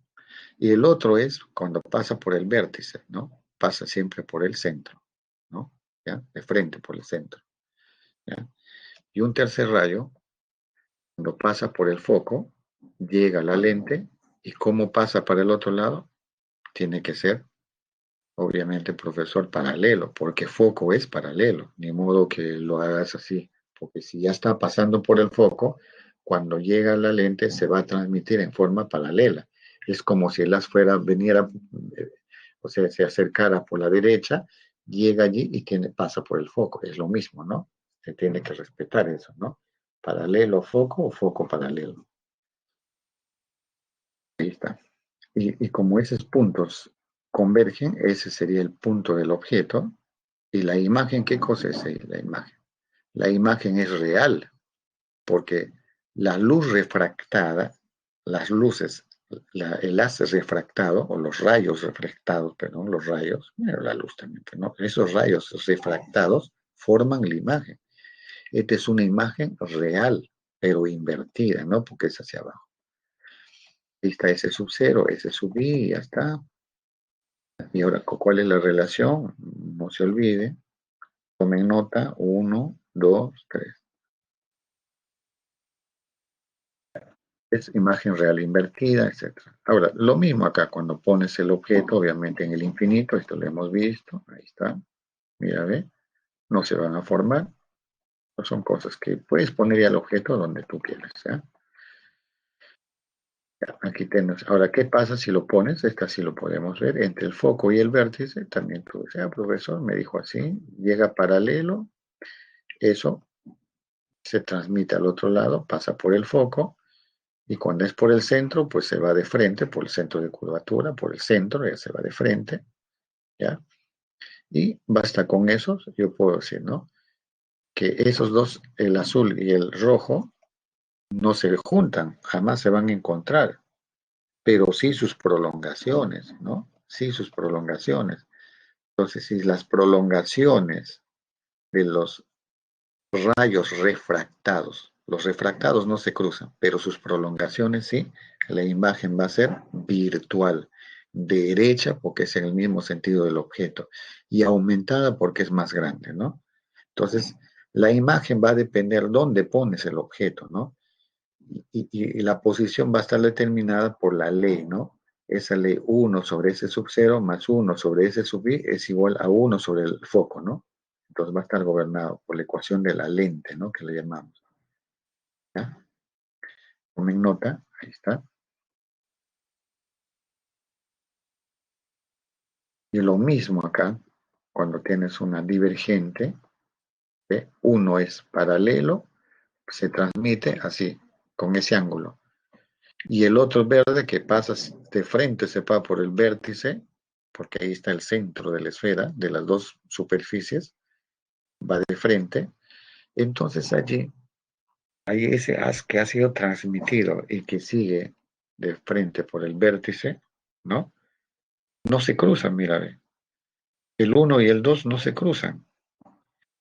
Y el otro es cuando pasa por el vértice, ¿no? Pasa siempre por el centro, ¿no? ¿Ya? De frente por el centro, ¿ya? Y un tercer rayo, cuando pasa por el foco, llega a la lente, y cómo pasa para el otro lado, tiene que ser, obviamente, profesor, paralelo, porque foco es paralelo, ni modo que lo hagas así, porque si ya está pasando por el foco, cuando llega a la lente se va a transmitir en forma paralela. Es como si el haz viniera, eh, o sea, se acercara por la derecha, llega allí y pasa por el foco. Es lo mismo, ¿no? Se tiene que respetar eso, ¿no? Paralelo foco o foco paralelo. Ahí está. Y como esos puntos convergen, ese sería el punto del objeto. Y la imagen, ¿qué cosa es ahí? La imagen. La imagen es real, porque la luz refractada, las luces, el haz refractado, o los rayos refractados, perdón, los rayos, la luz también, ¿no? Esos rayos refractados forman la imagen. Esta es una imagen real, pero invertida, ¿no? Porque es hacia abajo. Ahí está ese sub cero, ese sub i, y ya está. Y ahora, ¿cuál es la relación? No se olvide. Tomen nota, uno, dos, tres. Es imagen real invertida, etcétera. Ahora, lo mismo acá, cuando pones el objeto, obviamente en el infinito, esto lo hemos visto, ahí está, mira, ve, no se van a formar, no son cosas que puedes poner ya el objeto donde tú quieras, ¿ya? Aquí tenemos, ahora, ¿qué pasa si lo pones? Esta sí lo podemos ver, entre el foco y el vértice, también tú, profesor, me dijo así, llega paralelo, eso se transmite al otro lado, pasa por el foco, y cuando es por el centro, pues se va de frente, por el centro de curvatura, por el centro, ya se va de frente, ¿ya? Y basta con esos, yo puedo decir, ¿no? Que esos dos, el azul y el rojo, no se juntan, jamás se van a encontrar, pero sí sus prolongaciones, ¿no? Sí sus prolongaciones. Entonces, si las prolongaciones de los rayos refractados, los refractados no se cruzan, pero sus prolongaciones sí, la imagen va a ser virtual, derecha porque es en el mismo sentido del objeto y aumentada porque es más grande, ¿no? Entonces, la imagen va a depender dónde pones el objeto, ¿no? Y la posición va a estar determinada por la ley, ¿no? Esa ley uno sobre ese sub cero más uno sobre ese sub i es igual a uno sobre el foco, ¿no? Entonces va a estar gobernado por la ecuación de la lente, ¿no? Que le llamamos, ¿ya? Tomen nota, ahí está. Y lo mismo acá, cuando tienes una divergente, ¿ve? Uno es paralelo, se transmite así, con ese ángulo. Y el otro verde que pasa de frente, se va por el vértice, porque ahí está el centro de la esfera, de las dos superficies, va de frente. Entonces allí hay ese haz que ha sido transmitido y que sigue de frente por el vértice, ¿no? No se cruzan, mira, ve. El uno y el 2 no se cruzan,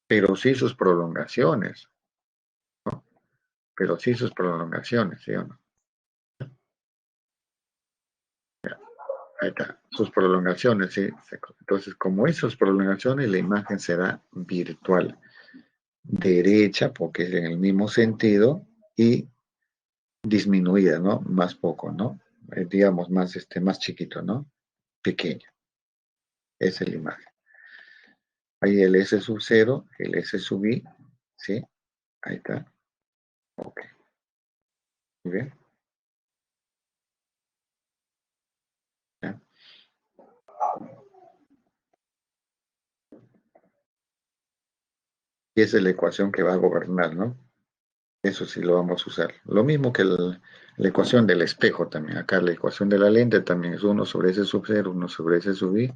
pero sí sus prolongaciones, ¿no? Pero sí sus prolongaciones, ¿sí o no? Ahí está, sus prolongaciones, sí. Entonces, como esas prolongaciones, la imagen será virtual, derecha, porque es en el mismo sentido, y disminuida, ¿no? Más poco, ¿no? Digamos, más, más chiquito, ¿no? Pequeño. Esa es la imagen. Ahí el S sub 0, el S sub I, ¿sí? Ahí está. Ok. Muy bien. ¿Ya? Y esa es la ecuación que va a gobernar, ¿no? Eso sí lo vamos a usar. Lo mismo que la ecuación del espejo también. Acá la ecuación de la lente también es 1 sobre S sub 0, 1 sobre S sub I.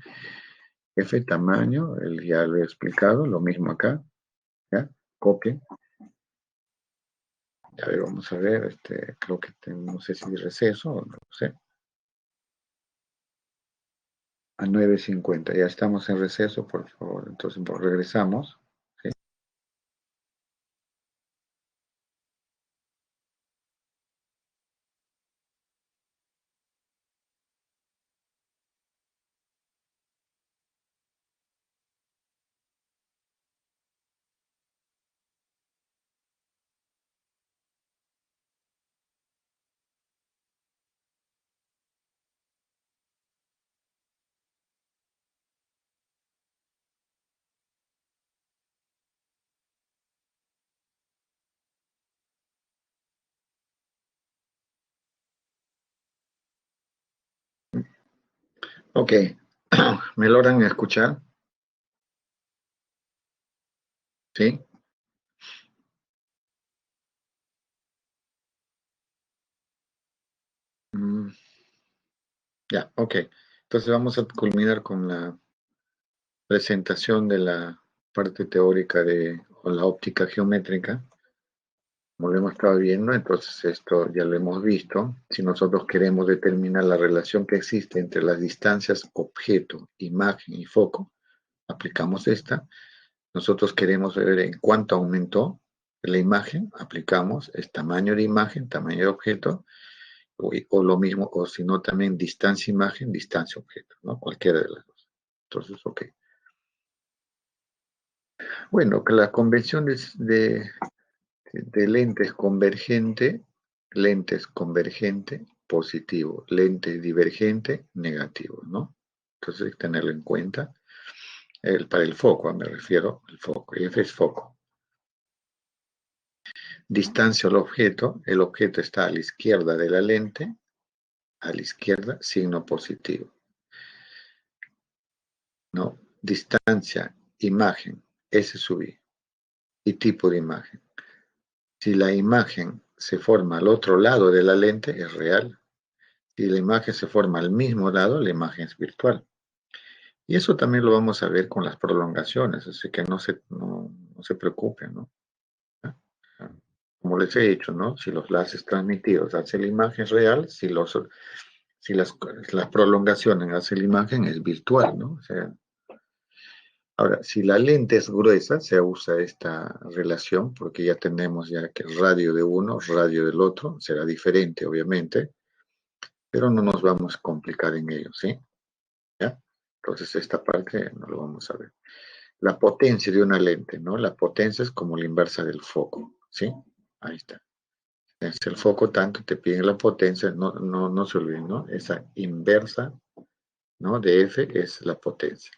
F tamaño, ya lo he explicado. Lo mismo acá. ¿Ya? Copien. A ver, vamos a ver. Creo que no sé si receso o no sé. A 9:50. Ya estamos en receso, por favor. Entonces regresamos. ¿Sí? Ok, ¿me logran escuchar? ¿Sí? Mm, ya, ok. Entonces vamos a culminar con la presentación de la parte teórica de o la óptica geométrica. Como lo hemos estado viendo, entonces esto ya lo hemos visto. Si nosotros queremos determinar la relación que existe entre las distancias objeto, imagen y foco, aplicamos esta. Nosotros queremos ver en cuánto aumentó la imagen, aplicamos el tamaño de imagen, tamaño de objeto, o lo mismo, o si no también distancia imagen, distancia objeto, ¿no? Cualquiera de las dos. Entonces, ok. Bueno, que la convención de lentes convergente, positivo, lente divergente, negativo, ¿no? Entonces hay que tenerlo en cuenta. Para el foco, me refiero al foco. F es foco. Distancia al objeto. El objeto está a la izquierda de la lente. A la izquierda, signo positivo. ¿No? Distancia, imagen, S sub I. Y tipo de imagen. Si la imagen se forma al otro lado de la lente, es real. Si la imagen se forma al mismo lado, la imagen es virtual. Y eso también lo vamos a ver con las prolongaciones, así que no se preocupen, ¿no? Como les he dicho, ¿no? Si los láseres transmitidos hacen la imagen real, si las prolongaciones hacen la imagen, es virtual, ¿no? O sea, ahora, si la lente es gruesa, se usa esta relación, porque ya tenemos ya que el radio de uno, radio del otro, será diferente, obviamente, pero no nos vamos a complicar en ello, ¿sí? ¿Ya? Entonces, esta parte no lo vamos a ver. La potencia de una lente, ¿no? La potencia es como la inversa del foco, ¿sí? Ahí está. Es el foco tanto, te piden la potencia, no se olviden, ¿no? Esa inversa, ¿no? De F es la potencia.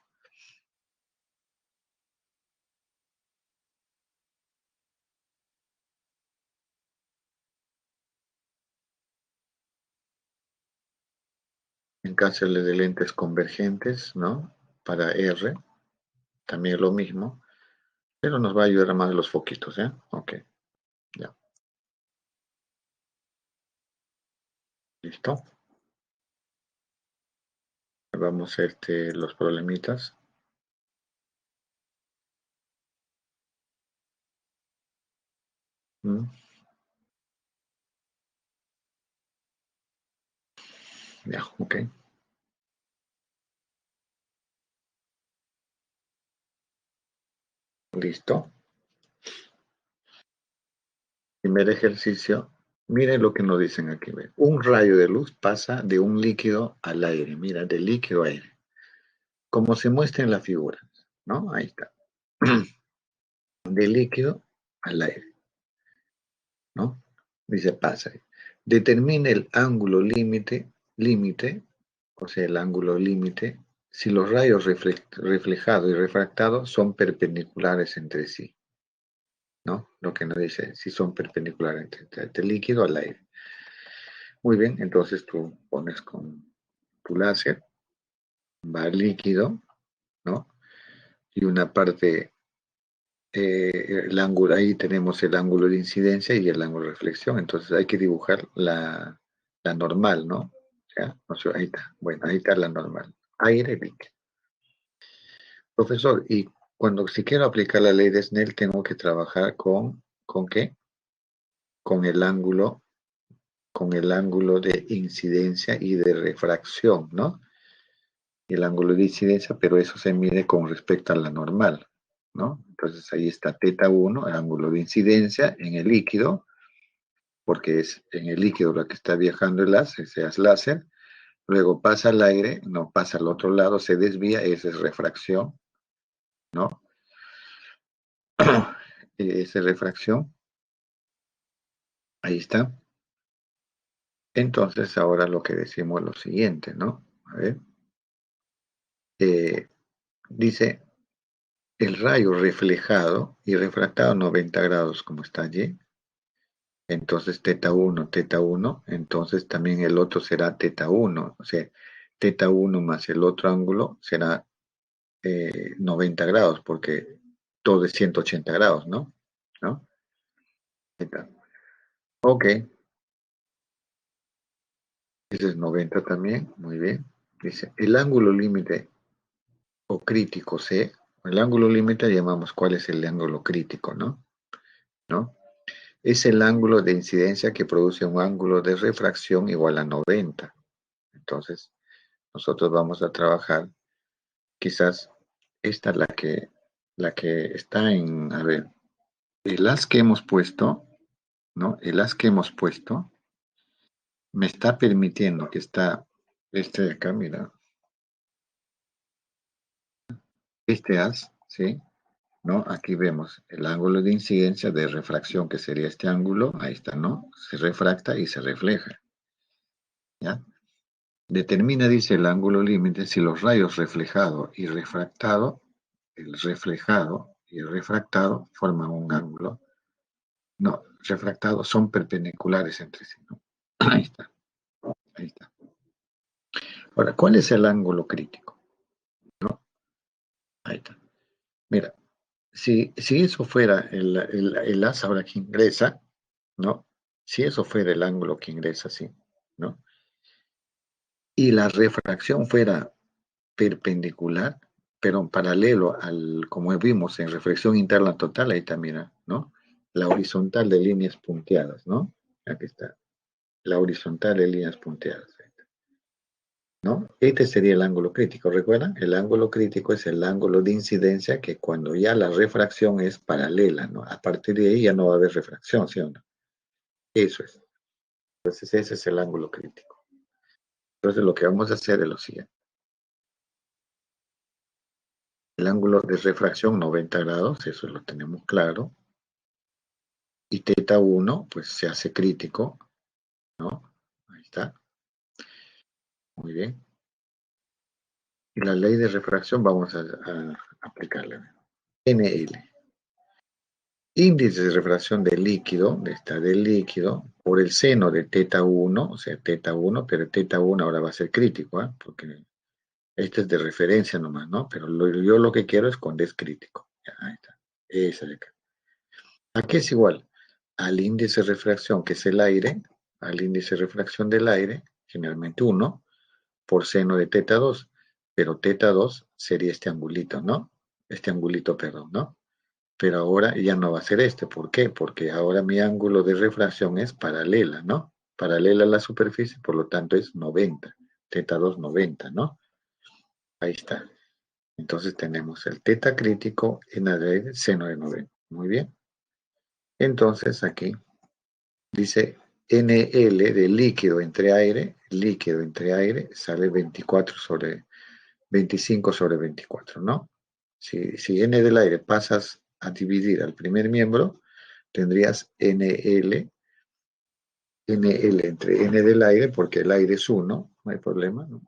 En caso de lentes convergentes, ¿no? Para R, también lo mismo, pero nos va a ayudar más los foquitos, ¿eh? Ok, ya, listo. Vamos a los problemitas. ¿Mm? Ya, ok, listo. Primer ejercicio. Miren lo que nos dicen aquí. ¿Ve? Un rayo de luz pasa de un líquido al aire. Mira, de líquido a aire. Como se muestra en la figura, ¿no? Ahí está. De líquido al aire, ¿no? Dice pasa. Determina el ángulo límite, o sea, el ángulo límite, si los rayos reflejados y refractados son perpendiculares entre sí, ¿no? Lo que nos dice, si son perpendiculares entre el líquido al aire. Muy bien, entonces tú pones con tu láser, va al líquido, ¿no? Y una parte, el ángulo, ahí tenemos el ángulo de incidencia y el ángulo de reflexión, entonces hay que dibujar la normal, ¿no? ¿Ya? O sea, ahí está, bueno, ahí está la normal. Aire líquido. Profesor, y cuando si quiero aplicar la ley de Snell, tengo que trabajar ¿con qué? Con con el ángulo de incidencia y de refracción, ¿no? El ángulo de incidencia, pero eso se mide con respecto a la normal, ¿no? Entonces ahí está teta 1, el ángulo de incidencia en el líquido, porque es en el líquido lo que está viajando el láser, sea láser, luego pasa al aire, no pasa al otro lado, se desvía, esa es refracción, ¿no? Esa es refracción, ahí está. Entonces ahora lo que decimos es lo siguiente, ¿no? A ver, eh, dice el rayo reflejado y refractado 90 grados, como está allí. Entonces teta uno, entonces también el otro será teta uno. O sea, teta 1 más el otro ángulo será 90 grados, porque todo es 180 grados, ¿no? ¿No? Teta. Ok, ese es 90 también, muy bien. Dice, el ángulo límite o crítico C, el ángulo límite llamamos cuál es el ángulo crítico, ¿no? ¿No? Es el ángulo de incidencia que produce un ángulo de refracción igual a 90. Entonces, nosotros vamos a trabajar, quizás esta es la que está en, a ver, el haz que hemos puesto, ¿no? El haz que hemos puesto me está permitiendo que está, este de acá, mira, este haz, ¿sí? ¿No? Aquí vemos el ángulo de incidencia de refracción, que sería este ángulo, ahí está, ¿no? Se refracta y se refleja, ¿ya? Determina, dice, el ángulo límite si los rayos reflejado y refractado, el reflejado y el refractado forman un ángulo. No, refractados son perpendiculares entre sí, ¿no? Ahí está, ahí está. Ahora, ¿cuál es el ángulo crítico? ¿No? Ahí está. Mira, si eso fuera el haz ahora que ingresa, ¿no? Si eso fuera el ángulo que ingresa, sí, ¿no? Y la refracción fuera perpendicular, pero paralelo al, como vimos en reflexión interna total, ahí también, ¿no? La horizontal de líneas punteadas, ¿no? Aquí está. La horizontal de líneas punteadas, ¿no? Este sería el ángulo crítico, ¿recuerdan? El ángulo crítico es el ángulo de incidencia que cuando ya la refracción es paralela, ¿no? A partir de ahí ya no va a haber refracción, ¿sí o no? Eso es. Entonces ese es el ángulo crítico. Entonces lo que vamos a hacer es lo siguiente. El ángulo de refracción 90 grados, eso lo tenemos claro. Y teta 1, pues se hace crítico, ¿no? Ahí está. Muy bien. Y la ley de refracción vamos a aplicarla. NL. Índice de refracción del líquido, del líquido, por el seno de teta 1, o sea, teta 1, pero teta 1 ahora va a ser crítico, ¿eh? Porque este es de referencia nomás, ¿no? Pero yo lo que quiero es cuando es crítico. Ya, ahí está. Esa de acá. Aquí es igual al índice de refracción, que es el aire, al índice de refracción del aire, generalmente 1, por seno de teta 2, pero teta 2 sería este angulito, ¿no? Este angulito, perdón, ¿no? Pero ahora ya no va a ser este. ¿Por qué? Porque ahora mi ángulo de refracción es paralela, ¿no? Paralela a la superficie, por lo tanto es 90. Teta 2, 90, ¿no? Ahí está. Entonces tenemos el teta crítico en el seno de 90. Muy bien. Entonces aquí dice NL de líquido entre aire, sale 25 sobre 24, ¿no? Si N del aire pasas a dividir al primer miembro, tendrías NL entre N del aire, porque el aire es 1, no hay problema, ¿no?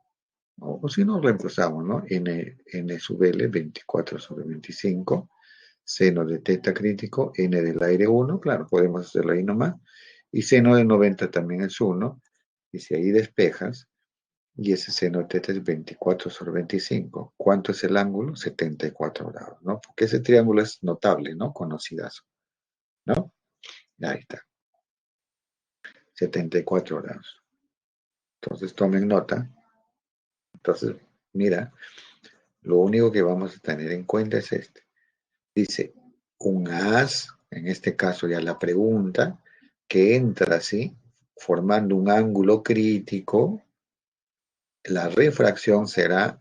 O si no, reemplazamos, ¿no? N sub L, 24 sobre 25, seno de teta crítico, N del aire 1, claro, podemos hacerlo ahí nomás, y seno de 90 también es 1, y si ahí despejas, y ese seno de teta es 24 sobre 25. ¿Cuánto es el ángulo? 74 grados, ¿no? Porque ese triángulo es notable, ¿no? Conocidazo, ¿no? Ahí está, 74 grados. Entonces tomen nota. Entonces, mira, lo único que vamos a tener en cuenta es este. Dice, un haz, en este caso ya la pregunta, que entra así, formando un ángulo crítico, la refracción será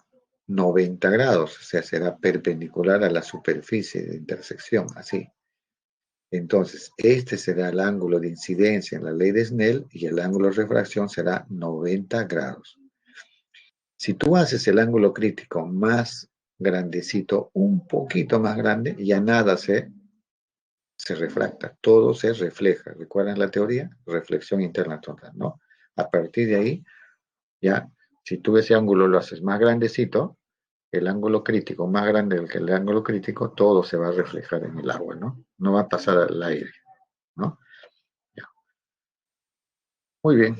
90 grados, o sea, será perpendicular a la superficie de intersección, así. Entonces, este será el ángulo de incidencia en la ley de Snell y el ángulo de refracción será 90 grados. Si tú haces el ángulo crítico más grandecito, un poquito más grande, ya nada se refracta, todo se refleja. ¿Recuerdan la teoría? Reflexión interna total, ¿no? A partir de ahí, ya, si tú ese ángulo lo haces más grandecito, el ángulo crítico más grande que el ángulo crítico, todo se va a reflejar en el agua, ¿no? No va a pasar al aire, ¿no? Ya. Muy bien.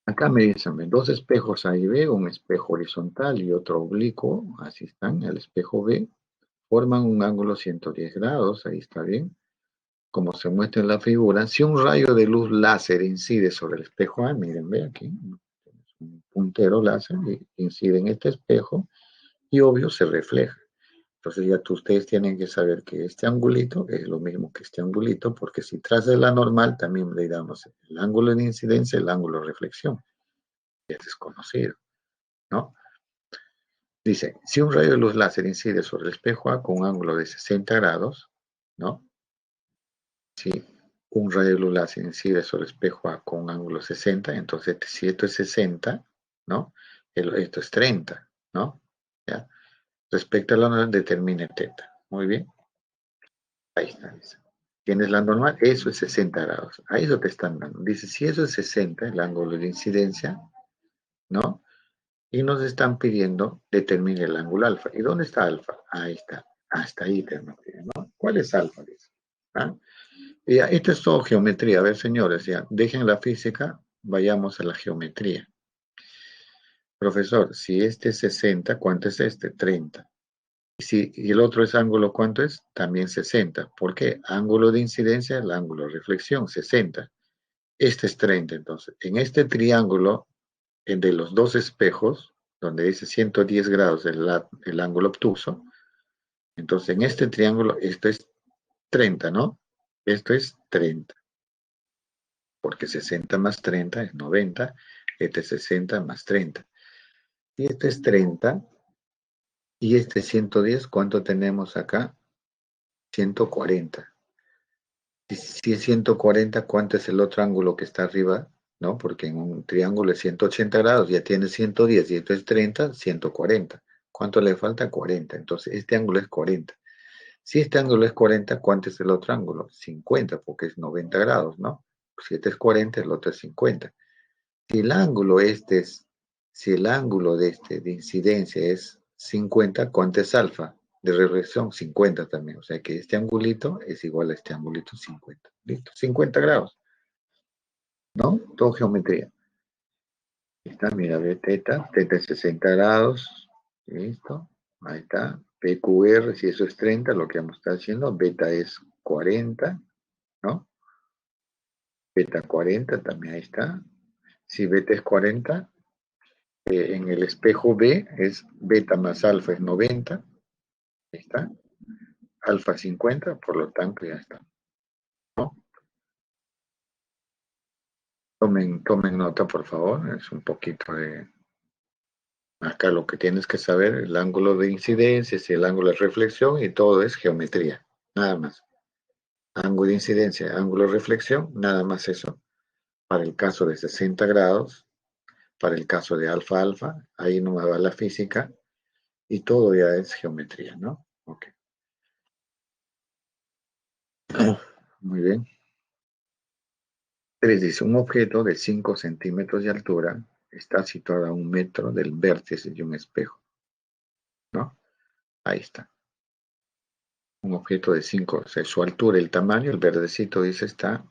Acá me dicen, ven, dos espejos A y B, un espejo horizontal y otro oblicuo, así están, el espejo B, forman un ángulo 110 grados, ahí está bien. Como se muestra en la figura, si un rayo de luz láser incide sobre el espejo A, miren, ve aquí, un puntero láser incide en este espejo y obvio se refleja. Entonces ya ustedes tienen que saber que este angulito es lo mismo que este angulito, porque si traza la normal también le damos el ángulo de incidencia, el ángulo de reflexión, que es desconocido, ¿no? Dice, si un rayo de luz láser incide sobre el espejo A con un ángulo de 60 grados, ¿no? Si un rayo de luz láser incide sobre el espejo A con un ángulo 60, entonces si esto es 60, ¿no? Esto es 30, ¿no? ¿Ya? Respecto a la normal, determine teta. Muy bien. Ahí está. Tienes la normal, eso es 60 grados. Ahí es lo que están dando. Dice, si eso es 60, el ángulo de incidencia, ¿no? Y nos están pidiendo determine el ángulo alfa. ¿Y dónde está alfa? Ahí está. Hasta ahí tenemos, ¿no? ¿Cuál es alfa? Dice. ¿Ah? Ya, esto es todo geometría. A ver, señores, ya, dejen la física, vayamos a la geometría. Profesor, si este es 60, ¿cuánto es este? 30. Y el otro es ángulo, ¿cuánto es? También 60. ¿Por qué? Ángulo de incidencia, el ángulo de reflexión, 60. Este es 30, entonces. En este triángulo, de los dos espejos, donde dice 110 grados el ángulo obtuso, entonces en este triángulo, esto es 30, ¿no? Esto es 30, porque 60 más 30 es 90, este es 60 más 30. Y este es 30, y este 110, ¿cuánto tenemos acá? 140. Si es 140, ¿cuánto es el otro ángulo que está arriba? ¿No? Porque en un triángulo es 180 grados, ya tiene 110 y esto es 30, 140. ¿Cuánto le falta? 40. Entonces, este ángulo es 40. Si este ángulo es 40, ¿cuánto es el otro ángulo? 50, porque es 90 grados, ¿no? Si este es 40, el otro es 50. Si el ángulo este es, si el ángulo de este de incidencia es 50, ¿cuánto es alfa? De reflexión 50 también. O sea que este angulito es igual a este angulito 50. ¿Listo? 50 grados, ¿no? Todo geometría. Ahí está, mira, ve teta es 60 grados. ¿Listo? Ahí está. PQR, si eso es 30, lo que vamos a estar haciendo. Beta es 40, ¿no? Beta 40, también ahí está. Si beta es 40, en el espejo B es beta más alfa es 90, ahí está, alfa 50, por lo tanto ya está, ¿no? Tomen nota, por favor, es un poquito de... Acá lo que tienes que saber, el ángulo de incidencia, el ángulo de reflexión y todo es geometría, nada más. Ángulo de incidencia, ángulo de reflexión, nada más eso. Para el caso de 60 grados, para el caso de alfa alfa, ahí no me va la física y todo ya es geometría, ¿no? Ok. Muy bien. 3 dice, un objeto de 5 centímetros de altura está situado a 1 metro del vértice de un espejo, ¿no? Ahí está. Un objeto de 5, o sea, su altura, el tamaño, el verdecito dice está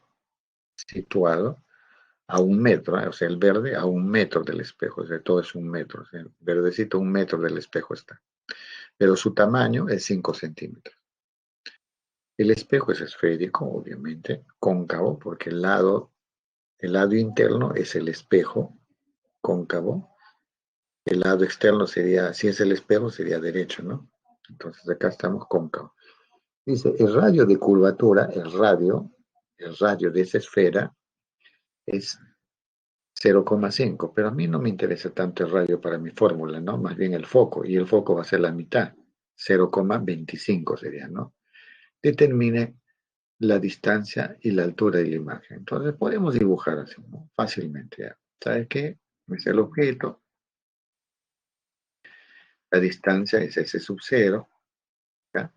situado a 1 metro, ¿eh? O sea, el verde a 1 metro del espejo, o sea, todo es 1 metro, o sea, el verdecito a 1 metro del espejo está. Pero su tamaño es 5 centímetros. El espejo es esférico, obviamente, cóncavo, porque el lado interno es el espejo cóncavo. El lado externo sería, si es el espejo, sería derecho, ¿no? Entonces acá estamos cóncavo. Dice, el radio de curvatura, el radio de esa esfera es 0,5, pero a mí no me interesa tanto el radio para mi fórmula, ¿no? Más bien el foco, y el foco va a ser la mitad, 0,25 sería, ¿no? Determine la distancia y la altura de la imagen. Entonces podemos dibujar así, ¿no? Fácilmente, ¿ya? ¿Sabe qué? Es el objeto, la distancia es S sub 0, ¿ya?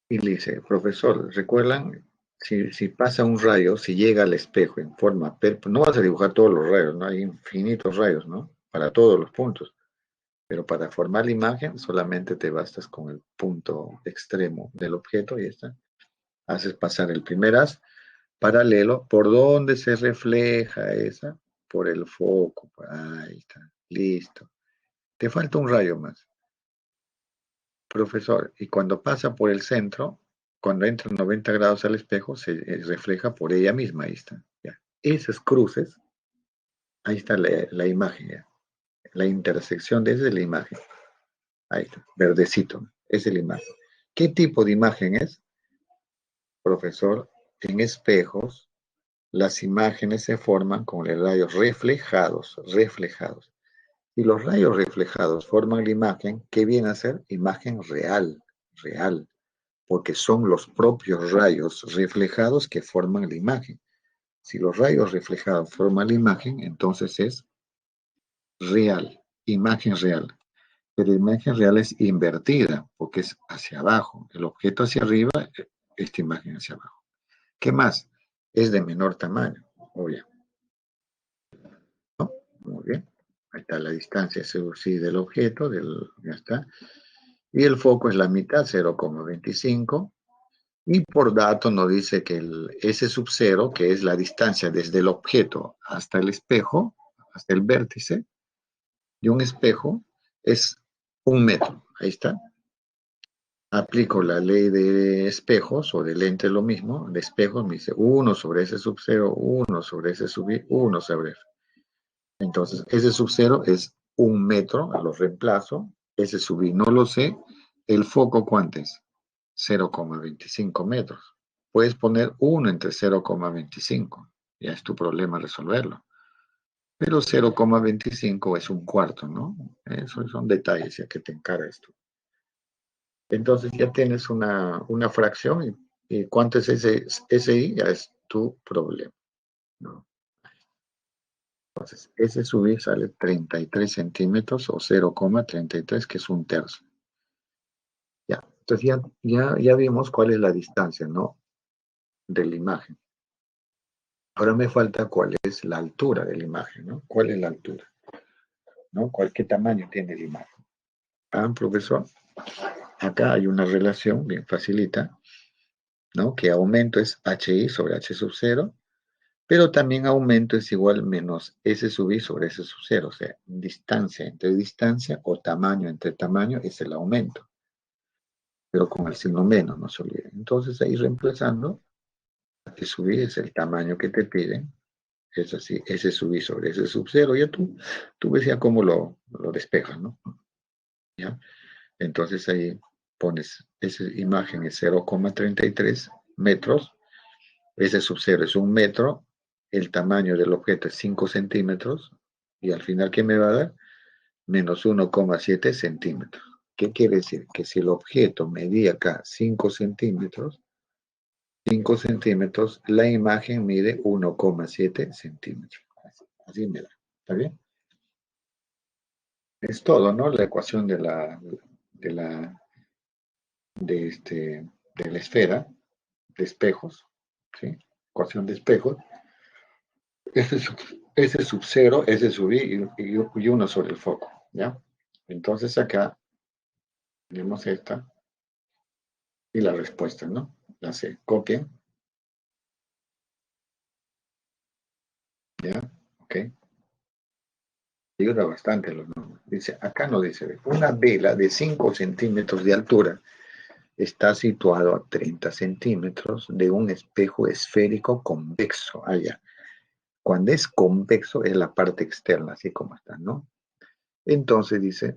Y le dice, profesor, ¿recuerdan? Si pasa un rayo, si llega al espejo en forma no vas a dibujar todos los rayos, ¿no? Hay infinitos rayos, ¿no? Para todos los puntos. Pero para formar la imagen solamente te bastas con el punto extremo del objeto y ya está. Haces pasar el primer haz paralelo por donde se refleja esa, por el foco. Ahí está, listo. Te falta un rayo más, profesor. Y cuando pasa por el centro, cuando entra 90 grados al espejo, se refleja por ella misma. Ahí está. Ya. Esas cruces, ahí está la imagen ya. La intersección de esa es la imagen. Ahí está, verdecito. Esa es la imagen. ¿Qué tipo de imagen es, profesor? En espejos, las imágenes se forman con los rayos reflejados, reflejados. Y los rayos reflejados forman la imagen que viene a ser imagen real, real, porque son los propios rayos reflejados que forman la imagen. Si los rayos reflejados forman la imagen, entonces es real, imagen real. Pero la imagen real es invertida, porque es hacia abajo. El objeto hacia arriba, esta imagen hacia abajo. ¿Qué más? Es de menor tamaño, obvio. ¿No? Muy bien. Ahí está la distancia, sí, del objeto, ya está. Y el foco es la mitad, 0,25. Y por dato nos dice que el S sub 0, que es la distancia desde el objeto hasta el espejo, hasta el vértice de un espejo, es 1 metro. Ahí está. Aplico la ley de espejos o de lente, lo mismo. De espejos me dice 1 sobre S sub 0, 1 sobre S sub I, 1 sobre F. Entonces, S sub 0 es 1 metro, lo reemplazo. S sub I no lo sé. El foco, ¿cuánto es? 0,25 metros. Puedes poner 1 entre 0,25. Ya es tu problema resolverlo. Pero 0,25 es 1/4, ¿no? Esos son detalles ya que te encara esto. Entonces ya tienes una fracción y cuánto es ese SI, ya es tu problema, ¿no? Entonces, ese subir sale 33 centímetros o 0,33, que es 1/3. Ya, entonces ya vimos cuál es la distancia, ¿no? De la imagen. Ahora me falta cuál es la altura de la imagen, ¿no? ¿Cuál es la altura? ¿No? ¿Qué tamaño tiene la imagen? Ah, profesor, acá hay una relación bien facilita, ¿no? Que aumento es HI sobre H sub 0, pero también aumento es igual menos S sub I sobre S sub 0, o sea, distancia entre distancia o tamaño entre tamaño es el aumento, pero con el signo menos, no se olviden. Entonces ahí reemplazando, S sub I es el tamaño que te piden, es así, S sub I sobre S sub 0, ya tú ves ya cómo lo despejas, ¿no? ¿Ya? Entonces ahí pones, esa imagen es 0,33 metros, S sub 0 es 1 metro, el tamaño del objeto es 5 centímetros, y al final, ¿qué me va a dar? Menos 1,7 centímetros. ¿Qué quiere decir? Que si el objeto medía acá 5 centímetros, la imagen mide 1,7 centímetros. Así me da. ¿Está bien? Es todo, ¿no? La ecuación de la, de la esfera de espejos, ¿sí? Ecuación de espejos. S sub 0, S sub I y 1 sobre el foco, ¿ya? Entonces acá tenemos esta y la respuesta, ¿no? La C. Copien, ¿ya? Ok. Ayuda bastante los números. Dice, acá no dice, una vela de 5 centímetros de altura está situado a 30 centímetros de un espejo esférico convexo. Allá. Cuando es convexo es la parte externa, así como está, ¿no? Entonces dice,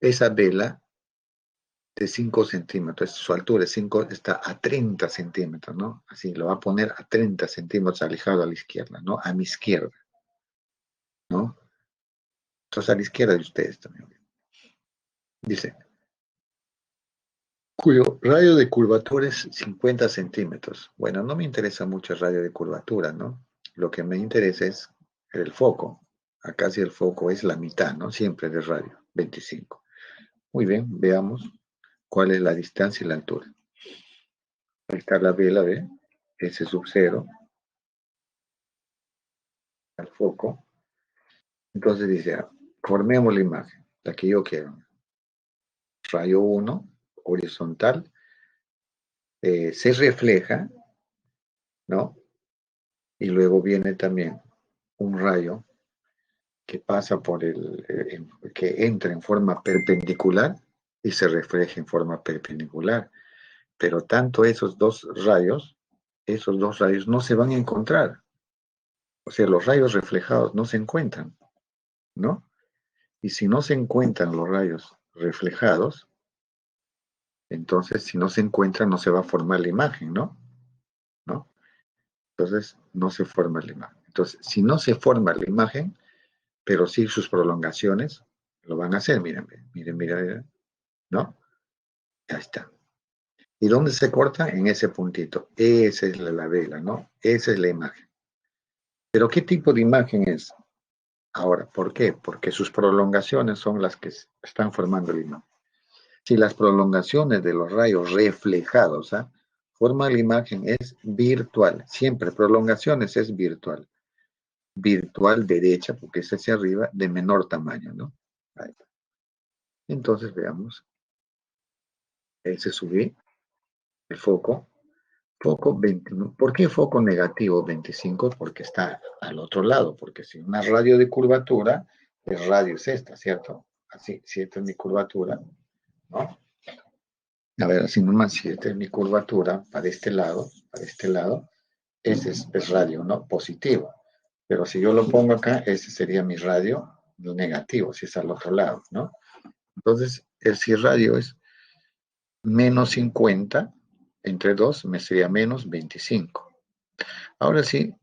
esa vela de 5 centímetros, su altura está a 30 centímetros, ¿no? Así, lo va a poner a 30 centímetros alejado a la izquierda, ¿no? A mi izquierda, ¿no? Entonces a la izquierda de ustedes también. Dice, cuyo radio de curvatura es 50 centímetros. Bueno, no me interesa mucho el radio de curvatura, ¿no? Lo que me interesa es el foco. Acá si el foco es la mitad, ¿no? Siempre del radio, 25. Muy bien, veamos cuál es la distancia y la altura. Ahí está la vela, ¿ve? S sub 0 al foco. Entonces dice, formemos la imagen, la que yo quiero. Rayo 1, horizontal, se refleja, ¿no? Y luego viene también un rayo que pasa por que entra en forma perpendicular y se refleja en forma perpendicular. Pero tanto esos dos rayos no se van a encontrar. O sea, los rayos reflejados no se encuentran, ¿no? Y si no se encuentran los rayos reflejados, entonces si no se encuentran no se va a formar la imagen, ¿no? ¿No? Entonces no se forma la imagen. Entonces, si no se forma la imagen, pero sí sus prolongaciones, lo van a hacer, miren, miren, miren, ¿no? Ya está. ¿Y dónde se corta? En ese puntito. Esa es la vela, ¿no? Esa es la imagen. Pero ¿qué tipo de imagen es? Ahora, ¿por qué? Porque sus prolongaciones son las que están formando la imagen. Si las prolongaciones de los rayos reflejados forman la imagen, es virtual. Siempre prolongaciones es virtual. Virtual derecha, porque es hacia arriba, de menor tamaño, ¿no? Ahí está. Entonces veamos. Ese subí el foco. Foco 21. ¿Por qué foco negativo 25? Porque está al otro lado, porque si una radio de curvatura, el radio es esta, ¿cierto? Así, si esta es mi curvatura, ¿no? A ver, así nomás, si esta es mi curvatura, para este lado, ese es radio, ¿no? Positivo. Pero si yo lo pongo acá, ese sería mi radio negativo, si es al otro lado, ¿no? Entonces, si el radio es menos 50, entre 2 me sería menos 25. Ahora sí,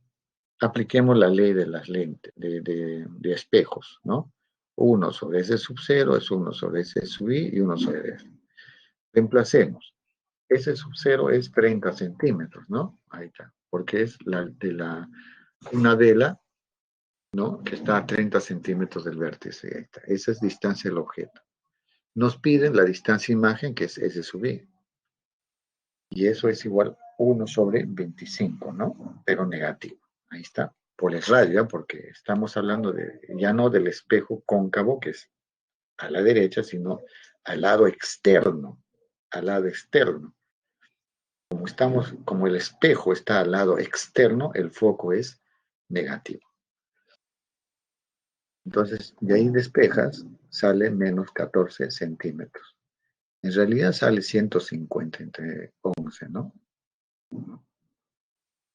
apliquemos la ley de las lentes, de espejos, ¿no? 1 sobre S sub 0 es 1 sobre S sub I y 1 sobre S. Reemplacemos. S sub 0 es 30 centímetros, ¿no? Ahí está. Porque es una vela, ¿no? Que está a 30 centímetros del vértice. Ahí está. Esa es distancia del objeto. Nos piden la distancia imagen, que es S sub I. Y eso es igual 1 sobre 25, ¿no? Pero negativo. Ahí está. Por el radio, porque estamos hablando ya no del espejo cóncavo, que es a la derecha, sino al lado externo. Al lado externo. Como el espejo está al lado externo, el foco es negativo. Entonces, de ahí despejas, sale menos 14 centímetros. En realidad sale 150 entre 11, ¿no?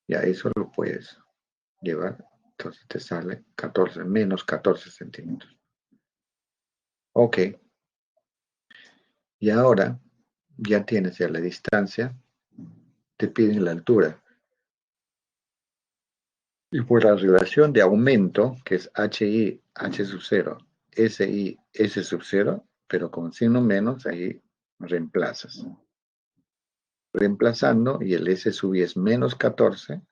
Ya eso lo puedes llevar. Entonces te sale 14, menos 14 centímetros. Ok. Y ahora ya tienes ya la distancia. Te piden la altura. Y por la relación de aumento, que es HI, H sub 0, SI, S sub 0, pero con signo menos, ahí reemplazas. Reemplazando, y el S sub I es menos 14,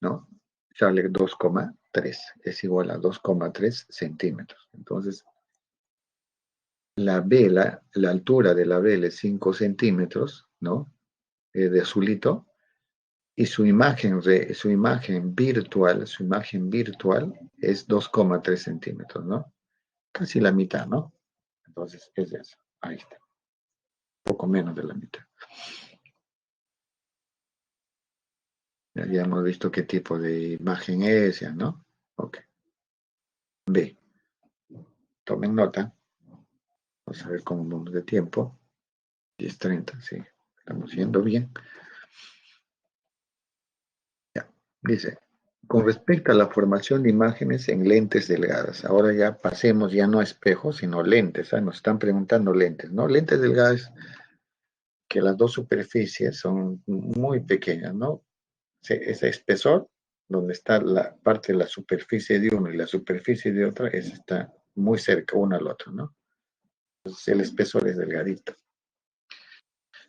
¿no? Sale 2,3, es igual a 2,3 centímetros. Entonces, la vela, la altura de la vela es 5 centímetros, ¿no? De azulito, y su imagen virtual es 2,3 centímetros, ¿no? Casi la mitad, ¿no? Entonces es eso. Ahí está. Un poco menos de la mitad. Ya hemos visto qué tipo de imagen es, ya, ¿no? Ok. B. Tomen nota. Vamos a ver cómo vamos de tiempo. 10:30, sí. Estamos yendo bien. Ya. Dice, con respecto a la formación de imágenes en lentes delgadas. Ahora ya pasemos ya no a espejos, sino lentes. Nos están preguntando lentes, ¿no? Lentes delgadas, que las dos superficies son muy pequeñas, ¿no? Ese espesor, donde está la parte de la superficie de uno y la superficie de otra, está muy cerca uno al otro, ¿no? Entonces el espesor es delgadito.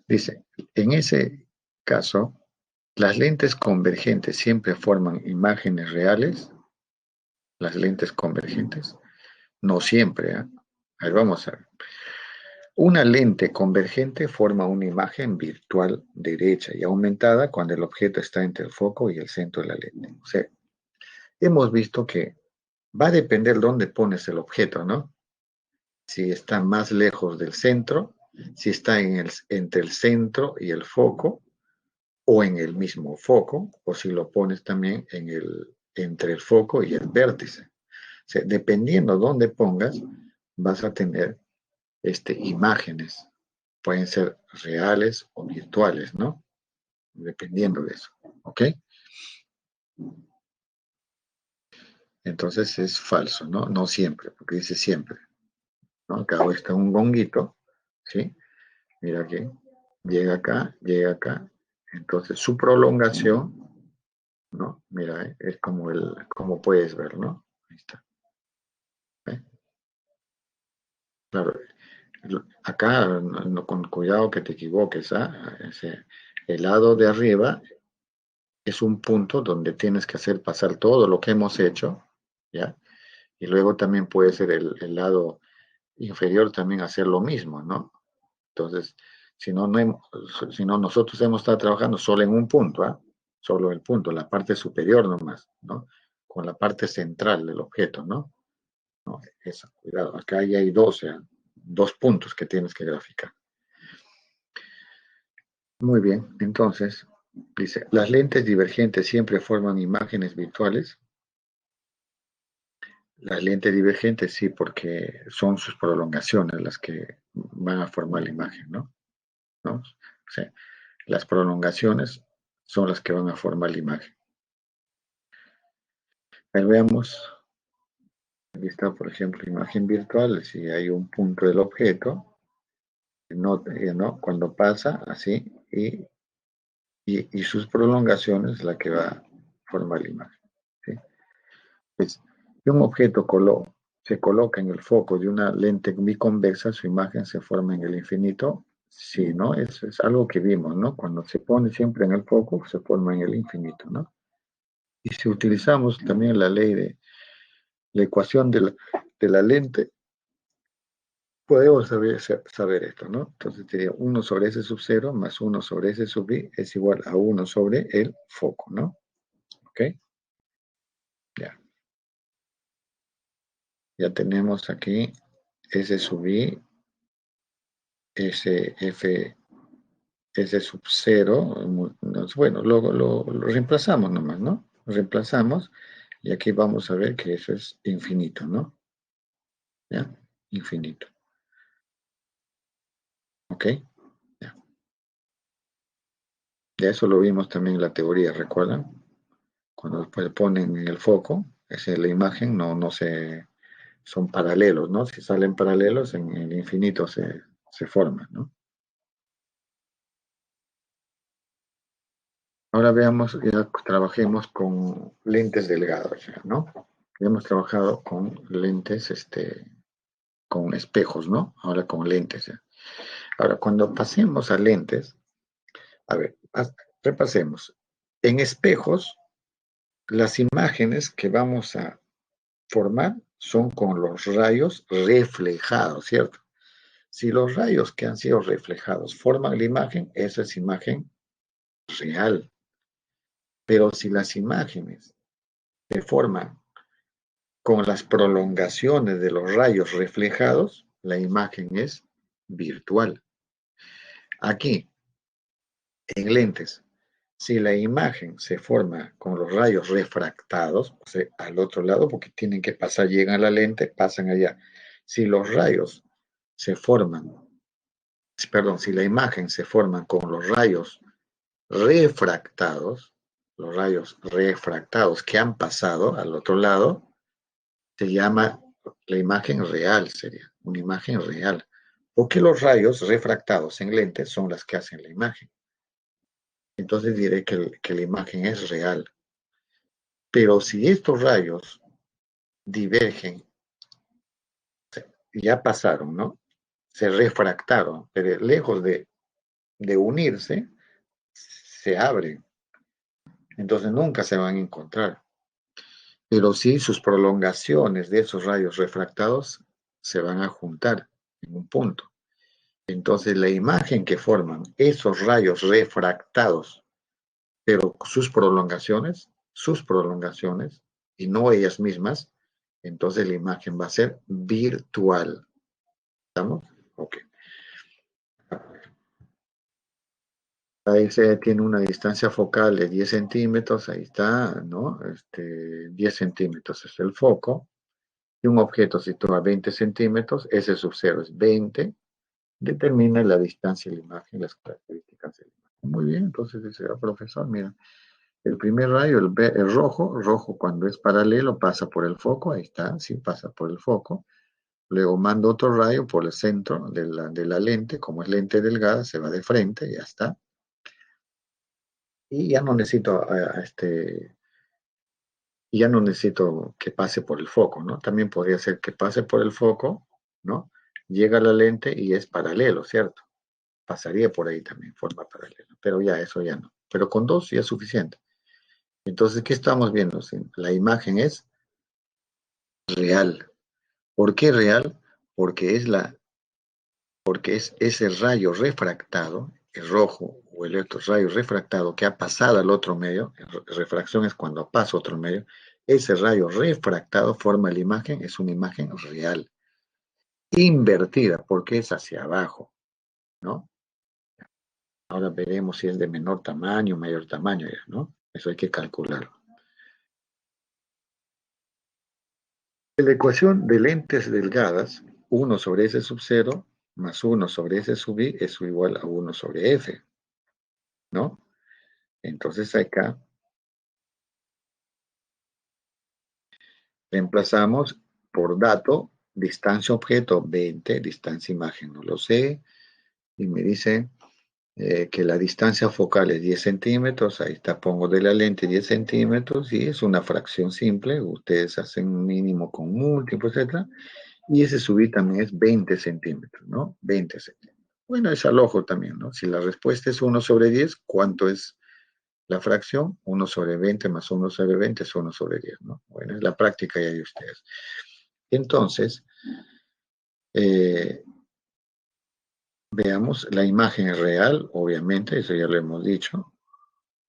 Dice, en ese caso, las lentes convergentes siempre forman imágenes reales. Las lentes convergentes, no siempre, ¿eh? A ver, vamos a ver. Una lente convergente forma una imagen virtual derecha y aumentada cuando el objeto está entre el foco y el centro de la lente. O sea, hemos visto que va a depender dónde pones el objeto, ¿no? Si está más lejos del centro, si está entre el centro y el foco, o en el mismo foco, o si lo pones también entre el foco y el vértice. sea, dependiendo dónde pongas, vas a tener imágenes. Pueden ser reales o virtuales, ¿no? Dependiendo de eso, ¿ok? Entonces es falso, ¿no? No siempre, porque dice siempre, ¿no? Acá está un gonguito, ¿sí? Mira aquí, llega acá. Entonces su prolongación, ¿no? Mira, es como puedes ver, ¿no? Ahí está. ¿Eh? Claro, acá con cuidado que te equivoques, ¿ah? El lado de arriba es un punto donde tienes que hacer pasar todo lo que hemos hecho, ¿ya? Y luego también puede ser el lado inferior también hacer lo mismo, ¿no? Entonces, si no, si no, nosotros hemos estado trabajando solo en un punto, ¿ah? Solo el punto, la parte superior nomás, ¿no? Con la parte central del objeto, ¿no? No, eso, cuidado, acá ya hay dos puntos que tienes que graficar. Muy bien, entonces, dice, las lentes divergentes siempre forman imágenes virtuales. Las lentes divergentes sí, porque son sus prolongaciones las que van a formar la imagen, ¿no? ¿No? O sea, las prolongaciones son las que van a formar la imagen. Ahí veamos, aquí está, por ejemplo, imagen virtual, si hay un punto del objeto, no, cuando pasa así, y sus prolongaciones la que va a formar la imagen. ¿Sí? Pues, si un objeto se coloca en el foco de una lente biconvexa, su imagen se forma en el infinito. Sí, ¿no? Es algo que vimos, ¿no? Cuando se pone siempre en el foco, se forma en el infinito, ¿no? Y si utilizamos también la ley de la ecuación de la lente, podemos saber esto, ¿no? Entonces sería 1 sobre S sub 0 más 1 sobre S sub I es igual a 1 sobre el foco, ¿no? ¿Ok? Ya. Ya tenemos aquí S sub I, S F, S sub 0. Bueno, luego lo reemplazamos nomás, ¿no? Lo reemplazamos y aquí vamos a ver que eso es infinito, ¿no? ¿Ya? Infinito. ¿Ok? Ya. Ya eso lo vimos también en la teoría, ¿recuerdan? Cuando después ponen en el foco, esa es la imagen, no son paralelos, ¿no? Si salen paralelos, en el infinito se forman, ¿no? Ahora veamos, ya trabajemos con lentes delgados, ¿no? Ya hemos trabajado con lentes, con espejos, ¿no? Ahora con lentes, ¿ya? Ahora, cuando pasemos a lentes, a ver, repasemos. En espejos, las imágenes que vamos a formar son con los rayos reflejados, ¿cierto? Si los rayos que han sido reflejados forman la imagen, esa es imagen real. Pero si las imágenes se forman con las prolongaciones de los rayos reflejados, la imagen es virtual. Aquí, en lentes, si la imagen se forma con los rayos refractados, o sea, al otro lado, porque tienen que pasar, llegan a la lente, pasan allá. Si los rayos se forman, perdón, si la imagen se forma con los rayos refractados que han pasado al otro lado, se llama la imagen real, sería una imagen real. Porque los rayos refractados en lentes son las que hacen la imagen. Entonces diré que la imagen es real. Pero si estos rayos divergen, ya pasaron, ¿no? Se refractaron, pero lejos de unirse, se abren. Entonces nunca se van a encontrar. Pero sí sus prolongaciones de esos rayos refractados se van a juntar en un punto. Entonces la imagen que forman esos rayos refractados, pero sus prolongaciones, y no ellas mismas, entonces la imagen va a ser virtual. ¿Estamos? Ok. Ahí se tiene una distancia focal de 10 centímetros, ahí está, ¿no? 10 centímetros es el foco. Si un objeto se sitúa a 20 centímetros, S sub 0 es 20, determina la distancia de la imagen y las características de la imagen. Muy bien, entonces dice, profesor, mira, el primer rayo, el rojo cuando es paralelo pasa por el foco, ahí está, sí pasa por el foco. Luego mando otro rayo por el centro de la lente, como es lente delgada, se va de frente, ya está. Y ya no necesito ya no necesito que pase por el foco, ¿no? También podría ser que pase por el foco, ¿no? Llega a la lente y es paralelo, ¿cierto? Pasaría por ahí también, forma paralela, pero ya eso ya no. Pero con dos ya es suficiente. Entonces, ¿qué estamos viendo? La imagen es real. ¿Por qué real? Porque porque es ese rayo refractado, el rojo o el otro rayo refractado que ha pasado al otro medio, refracción es cuando pasa otro medio, ese rayo refractado forma la imagen, es una imagen real, invertida, porque es hacia abajo, ¿no? Ahora veremos si es de menor tamaño, mayor tamaño, ¿no? Eso hay que calcularlo. La ecuación de lentes delgadas, 1 sobre S sub 0 más 1 sobre S sub I es igual a 1 sobre F, ¿no? Entonces acá reemplazamos por dato, distancia objeto 20, distancia imagen no lo sé, y me dice que la distancia focal es 10 centímetros, ahí está, pongo de la lente 10 centímetros, y es una fracción simple, ustedes hacen un mínimo con múltiplo, etc. Y ese subir también es 20 centímetros, ¿no? 20 centímetros. Bueno, es al ojo también, ¿no? Si la respuesta es 1 sobre 10, ¿cuánto es la fracción? 1 sobre 20 más 1 sobre 20 es 1 sobre 10, ¿no? Bueno, es la práctica ya de ustedes. Entonces, eh, veamos, la imagen es real, obviamente, eso ya lo hemos dicho,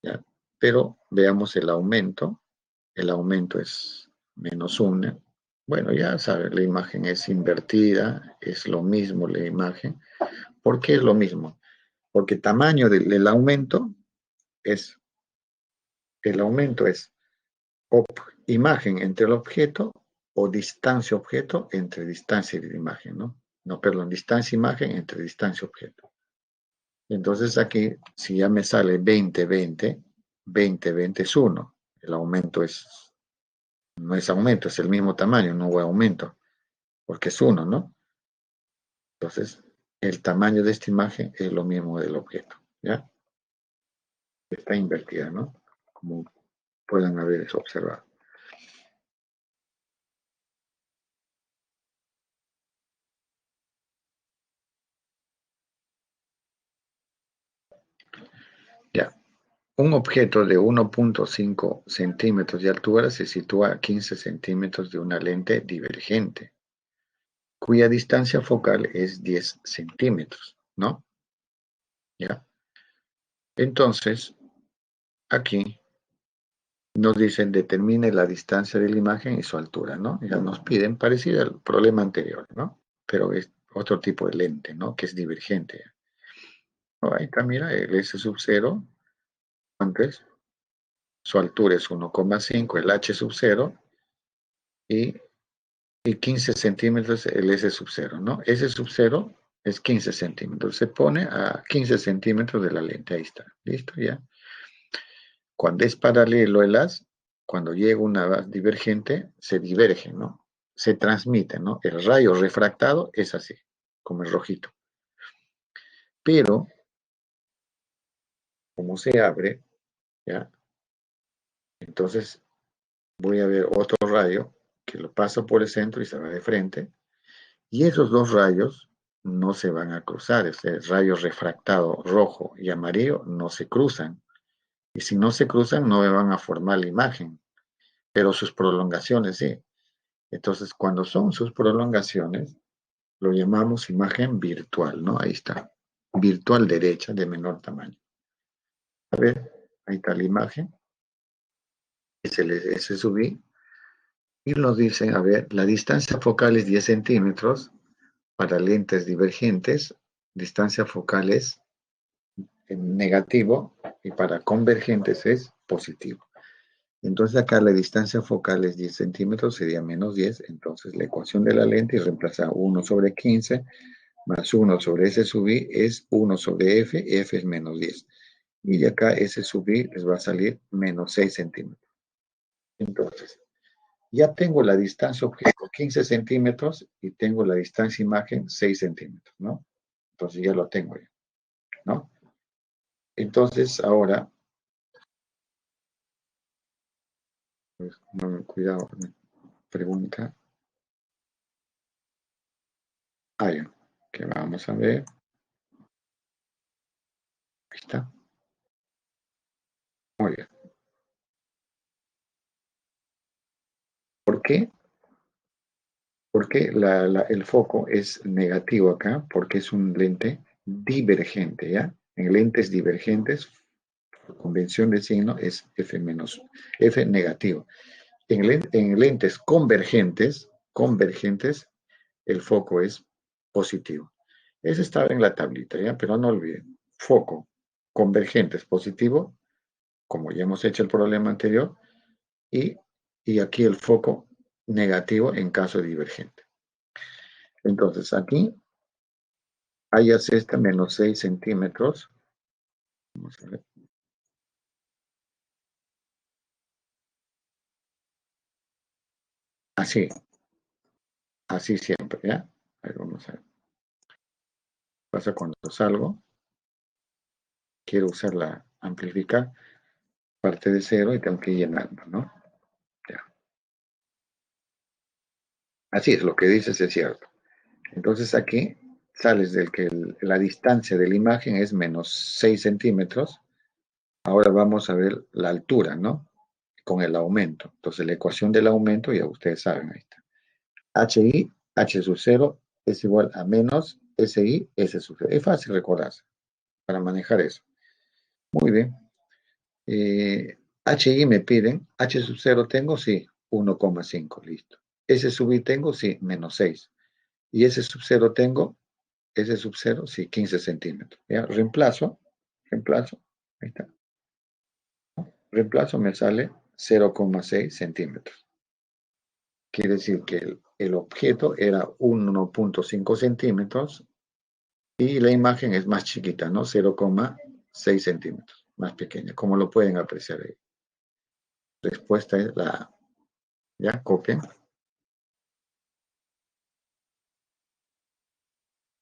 ¿ya? Pero veamos el aumento es menos 1. Bueno, ya saben, la imagen es invertida, es lo mismo la imagen. ¿Por qué es lo mismo? Porque del aumento es, el aumento es imagen entre el objeto o distancia objeto entre distancia y la imagen, ¿no? No, perdón, distancia imagen entre distancia objeto. Entonces aquí, si ya me sale 20, 20, 20, 20 es 1. El aumento no es aumento, es el mismo tamaño, no hubo aumento, porque es 1, ¿no? Entonces, el tamaño de esta imagen es lo mismo del objeto, ¿ya? Está invertida, ¿no? Como pueden haber observado. Ya. Un objeto de 1.5 centímetros de altura se sitúa a 15 centímetros de una lente divergente, cuya distancia focal es 10 centímetros, ¿no? ¿Ya? Entonces, aquí nos dicen determine la distancia de la imagen y su altura, ¿no? Ya nos piden parecido al problema anterior, ¿no? Pero es otro tipo de lente, ¿no? Que es divergente. Oh, ahí está, mira, el S sub 0, ¿cuánto es? Su altura es 1,5, el H sub 0, y, y 15 centímetros el S sub 0, ¿no? S sub 0 es 15 centímetros. Se pone a 15 centímetros de la lente, ahí está. ¿Listo? Ya. Cuando es paralelo el haz, cuando llega una haz divergente, se diverge, ¿no? Se transmite, ¿no? El rayo refractado es así, como el rojito. Pero, como se abre, ¿ya? Entonces voy a ver otro rayo que lo paso por el centro y se va de frente. Y esos dos rayos no se van a cruzar. Ese rayo refractado rojo y amarillo no se cruzan. Y si no se cruzan, no me van a formar la imagen. Pero sus prolongaciones sí. Entonces, cuando son sus prolongaciones, lo llamamos imagen virtual, ¿no? Ahí está. Virtual derecha de menor tamaño. A ver, ahí está la imagen. Se subí y nos dice, a ver, la distancia focal es 10 centímetros para lentes divergentes, distancia focal es en negativo y para convergentes es positivo. Entonces acá la distancia focal es 10 centímetros, sería menos 10. Entonces la ecuación de la lente y reemplaza 1/15 más 1 sobre S sub I es 1/F, F es menos 10. Y de acá S sub I les va a salir menos 6 centímetros. Entonces, ya tengo la distancia objeto 15 centímetros y tengo la distancia imagen 6 centímetros, ¿no? Entonces ya lo tengo ya, ¿no? Entonces ahora, pues, cuidado, me pregunta. Ya, que vamos a ver. Ahí está. Muy bien. ¿Por qué? Porque el foco es negativo acá, porque es un lente divergente, ¿ya? En lentes divergentes, por convención de signo, es F menos, F negativo. En lentes convergentes, el foco es positivo. Ese estaba en la tablita, ¿ya? Pero no olviden, foco convergente es positivo, como ya hemos hecho el problema anterior, y, y aquí el foco negativo en caso divergente. Entonces aquí hayas esta menos 6 centímetros. Vamos a ver. Así, así siempre, ¿ya? Ahí vamos a ver. Pasa cuando salgo, quiero usarla amplificar, parte de cero y tengo que ir llenando, ¿no? Ya. Así es, lo que dices es cierto. Entonces aquí sales del que la distancia de la imagen es menos 6 centímetros. Ahora vamos a ver la altura, ¿no? Con el aumento. Entonces la ecuación del aumento, ya ustedes saben, ahí está. HI, H sub 0 es igual a menos SI, S sub 0. Es fácil recordarse para manejar eso. Muy bien. HI me piden, H sub 0 tengo, sí, 1,5, listo. S sub I tengo, sí, menos 6. Y S sub 0 tengo, S sub 0, sí, 15 centímetros. ¿Ya? Reemplazo, ahí está. Reemplazo me sale 0,6 centímetros. Quiere decir que el objeto era 1,5 centímetros y la imagen es más chiquita, ¿no? 0,6 centímetros, más pequeña, como lo pueden apreciar ahí. Respuesta es la A. ¿Ya? Copien.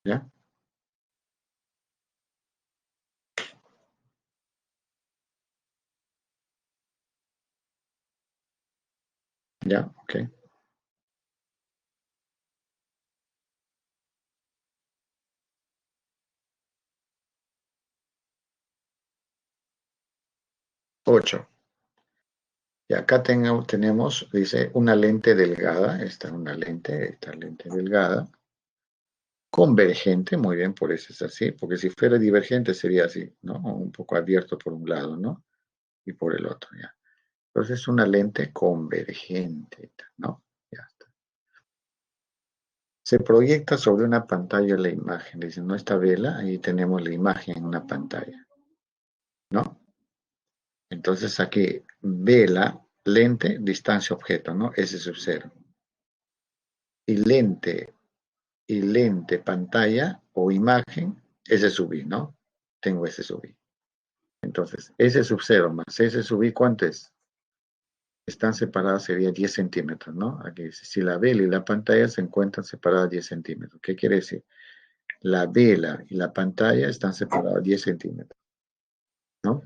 ¿Ya? ¿Ya? Ok. 8. Y acá tenemos, dice, una lente delgada. Esta lente delgada. Convergente, muy bien, por eso es así, porque si fuera divergente sería así, ¿no? Un poco abierto por un lado, ¿no? Y por el otro, ¿ya? Entonces es una lente convergente, ¿no? Ya está. Se proyecta sobre una pantalla la imagen. Dice, no esta vela, ahí tenemos la imagen en una pantalla, ¿no? Entonces aquí, vela, lente, distancia objeto, ¿no? S sub 0. Y lente, pantalla o imagen, S sub I, ¿no? Tengo S sub I. Entonces, S sub 0 más S sub I, ¿cuánto es? Están separadas, sería 10 centímetros, ¿no? Aquí dice, si la vela y la pantalla se encuentran separadas 10 centímetros. ¿Qué quiere decir? La vela y la pantalla están separadas 10 centímetros, ¿no?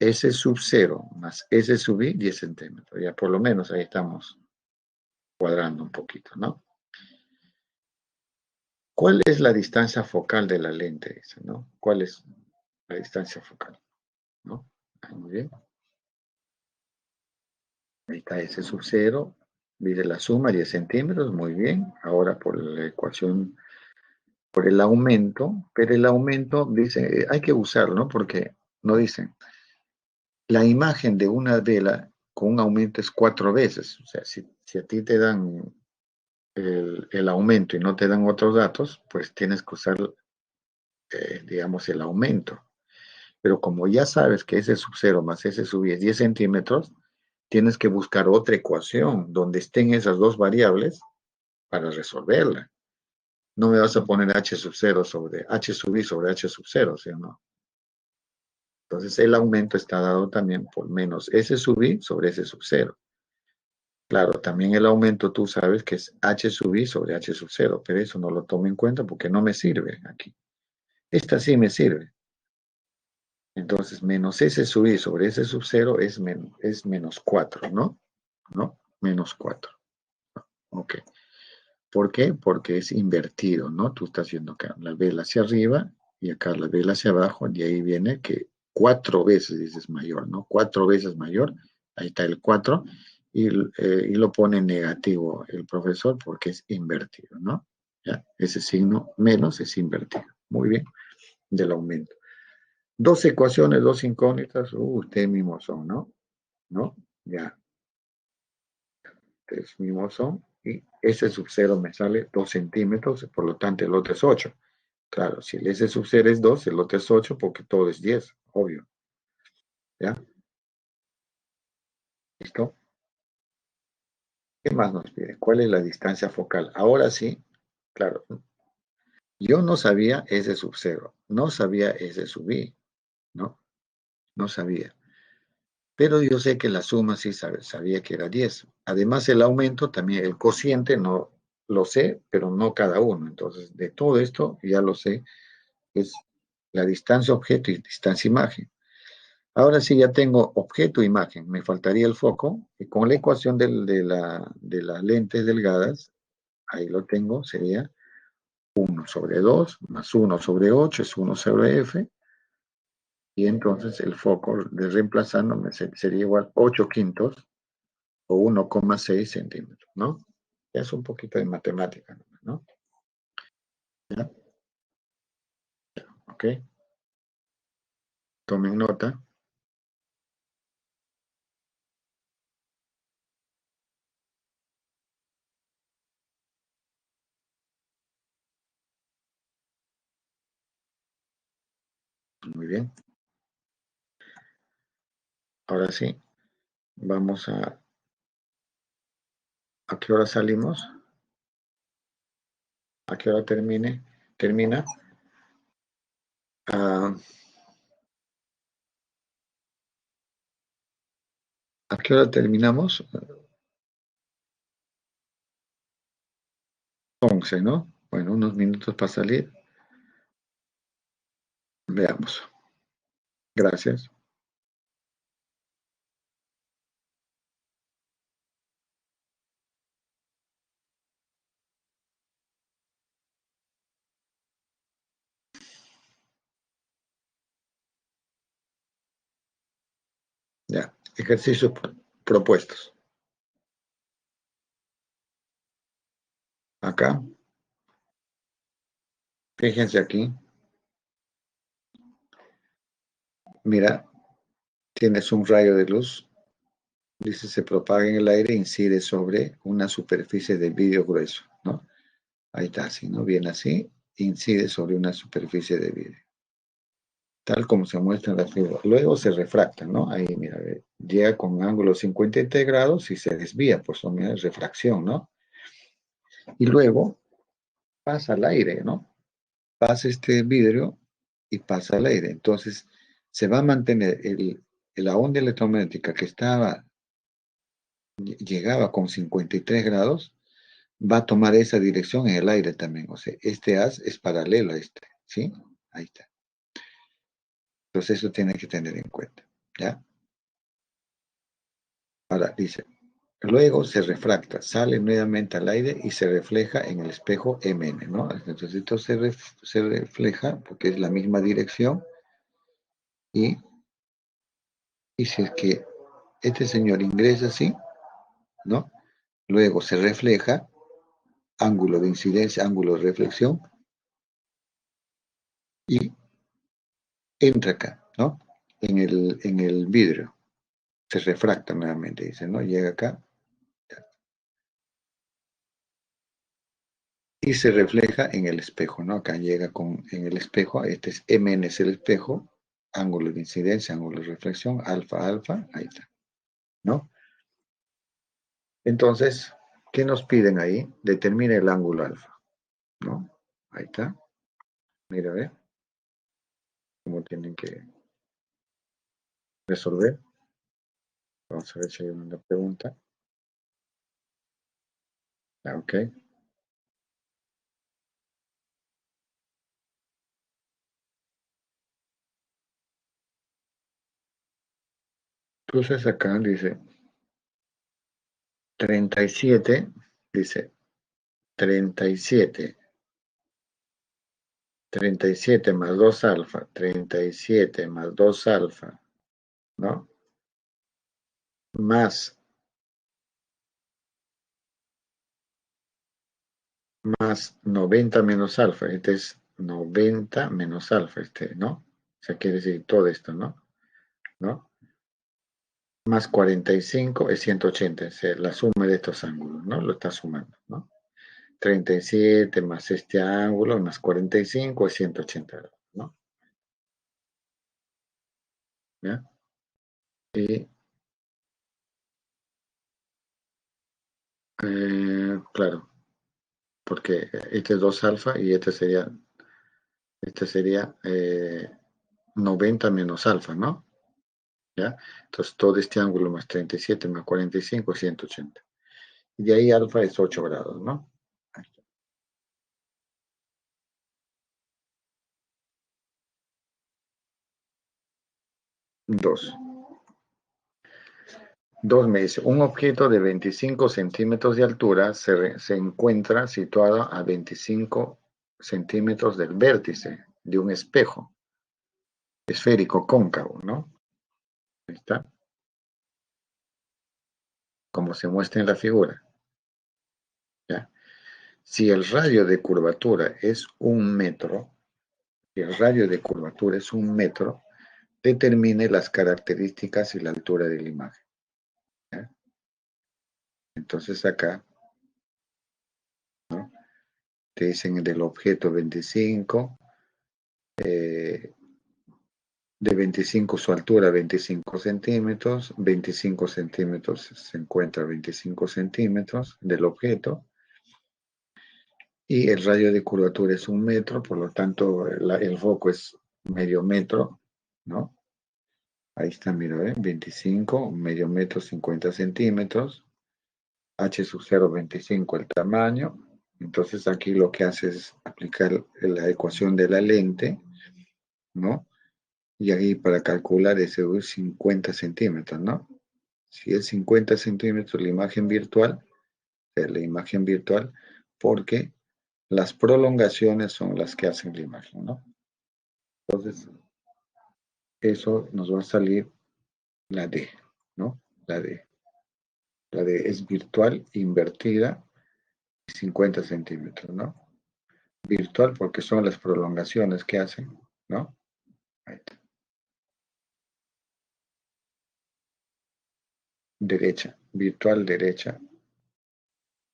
S sub 0 más S sub I, 10 centímetros. Ya por lo menos ahí estamos cuadrando un poquito, ¿no? ¿Cuál es la distancia focal de la lente? Dice, ¿no? ¿Cuál es la distancia focal? ¿No? Muy bien. Ahí está S sub 0. Mide la suma, 10 centímetros. Muy bien. Ahora por la ecuación, por el aumento. Pero el aumento, dice, hay que usarlo, ¿no? Porque no dicen. La imagen de una vela con un aumento es 4 veces. O sea, si a ti te dan el aumento y no te dan otros datos, pues tienes que usar, digamos, el aumento. Pero como ya sabes que S sub 0 más S sub I es 10 centímetros, tienes que buscar otra ecuación donde estén esas dos variables para resolverla. No me vas a poner h sub 0 sobre h sub i sobre h sub 0, ¿sí o no? Entonces el aumento está dado también por menos s sub i sobre s sub 0. Claro, también el aumento tú sabes que es h sub i sobre h sub 0, pero eso no lo tomo en cuenta porque no me sirve aquí. Esta sí me sirve. Entonces, menos s sub i sobre s sub 0 es menos 4, ¿no? ¿No? Menos 4. Ok. ¿Por qué? Porque es invertido, ¿no? Tú estás haciendo acá la vela hacia arriba y acá la vela hacia abajo, y ahí viene que 4 veces dices mayor, ¿no? 4 veces mayor, ahí está el 4, y lo pone negativo el profesor porque es invertido, ¿no? ¿Ya? Ese signo menos es invertido. Muy bien, del aumento. Dos ecuaciones, dos incógnitas, ustedes mismos son, ¿no? ¿No? Ya, ustedes mismos son, y ese sub 0 me sale 2 centímetros, por lo tanto el otro es 8. Claro, si el S sub 0 es 2, el otro es 8 porque todo es 10, obvio. ¿Ya? ¿Listo? ¿Qué más nos pide? ¿Cuál es la distancia focal? Ahora sí, claro, yo no sabía S sub 0, no sabía S sub I, ¿no? No sabía. Pero yo sé que la suma sí sabía que era 10. Además, el aumento también, el cociente no lo sé, pero no cada uno. Entonces, de todo esto ya lo sé, es la distancia objeto y distancia imagen. Ahora sí ya tengo objeto e imagen, me faltaría el foco, y con la ecuación de las lentes delgadas, ahí lo tengo, sería 1 sobre 2 más 1 sobre 8 es 1 sobre f, y entonces el foco de reemplazándome sería igual 8 quintos o 1,6 centímetros, ¿no? Ya es un poquito de matemática, ¿no? ¿Ya? ¿Ok? Tomen nota. Muy bien. Ahora sí, vamos ¿a qué hora salimos? ¿A qué hora termina? Ah, ¿a qué hora terminamos? 11, ¿no? Bueno, unos minutos para salir. Veamos. Gracias. Ya. Ejercicios propuestos. Acá, fíjense aquí. Mira, tienes un rayo de luz. Dice, se propaga en el aire e incide sobre una superficie de vidrio grueso, ¿no? Ahí está, así, ¿no? Bien así, incide sobre una superficie de vidrio. Tal como se muestra en la figura. Luego se refracta, ¿no? Ahí, mira, llega con un ángulo 53 grados y se desvía, por su refracción, ¿no? Y luego pasa al aire, ¿no? Pasa este vidrio y pasa al aire. Entonces, se va a mantener la onda electromagnética que llegaba con 53 grados, va a tomar esa dirección en el aire también. O sea, este haz es paralelo a este, ¿sí? Ahí está. Entonces, eso tiene que tener en cuenta, ¿ya? Ahora, dice, luego se refracta, sale nuevamente al aire y se refleja en el espejo MN, ¿no? Entonces, esto se refleja porque es la misma dirección y si es que este señor ingresa así, ¿no? Luego se refleja, ángulo de incidencia, ángulo de reflexión, y entra acá, ¿no? En el vidrio. Se refracta nuevamente, dice, ¿no? Llega acá y se refleja en el espejo, ¿no? Acá llega en el espejo, este es MN es el espejo, ángulo de incidencia, ángulo de reflexión, alfa, alfa, ahí está, ¿no? Entonces, ¿qué nos piden ahí? Determina el ángulo alfa, ¿no? Ahí está. Mira, ¿ve? Cómo tienen que resolver. Vamos a ver si hay una pregunta. Ok. Entonces acá dice 37, dice 37, 37 más 2 alfa, 37 más 2 alfa, ¿no? Más 90 menos alfa, este es 90 menos alfa, ¿no? O sea, quiere decir todo esto, ¿no? ¿No? Más 45 es 180, es la suma de estos ángulos, ¿no? Lo está sumando, ¿no? 37 más este ángulo más 45 es 180, ¿no? ¿Ya? Y, claro, porque este es 2 alfa y este sería 90 menos alfa, ¿no? ¿Ya? Entonces todo este ángulo más 37 más 45 es 180. Y de ahí alfa es 8 grados, ¿no? 2. 2 me dice, un objeto de 25 centímetros de altura se encuentra situado a 25 centímetros del vértice de un espejo esférico cóncavo, ¿no? Ahí está, como se muestra en la figura. ¿Ya? Si el radio de curvatura es 1 metro, si el radio de curvatura es 1 metro, determine las características y la altura de la imagen. ¿Ya? Entonces acá, ¿no? Te dicen del objeto 25, de 25 su altura 25 centímetros, 25 centímetros se encuentra 25 centímetros del objeto y el radio de curvatura es 1 metro, por lo tanto el foco es medio metro, ¿no? Ahí está, mira, 25, medio metro, 50 centímetros, h sub 0, 25 el tamaño. Entonces aquí lo que hace es aplicar la ecuación de la lente, ¿no? Y ahí para calcular ese 50 centímetros, ¿no? Si es 50 centímetros la imagen virtual, porque las prolongaciones son las que hacen la imagen, ¿no? Entonces, eso nos va a salir la D, ¿no? La D. La D es virtual invertida 50 centímetros, ¿no? Virtual porque son las prolongaciones que hacen, ¿no? Ahí está. Derecha, virtual derecha,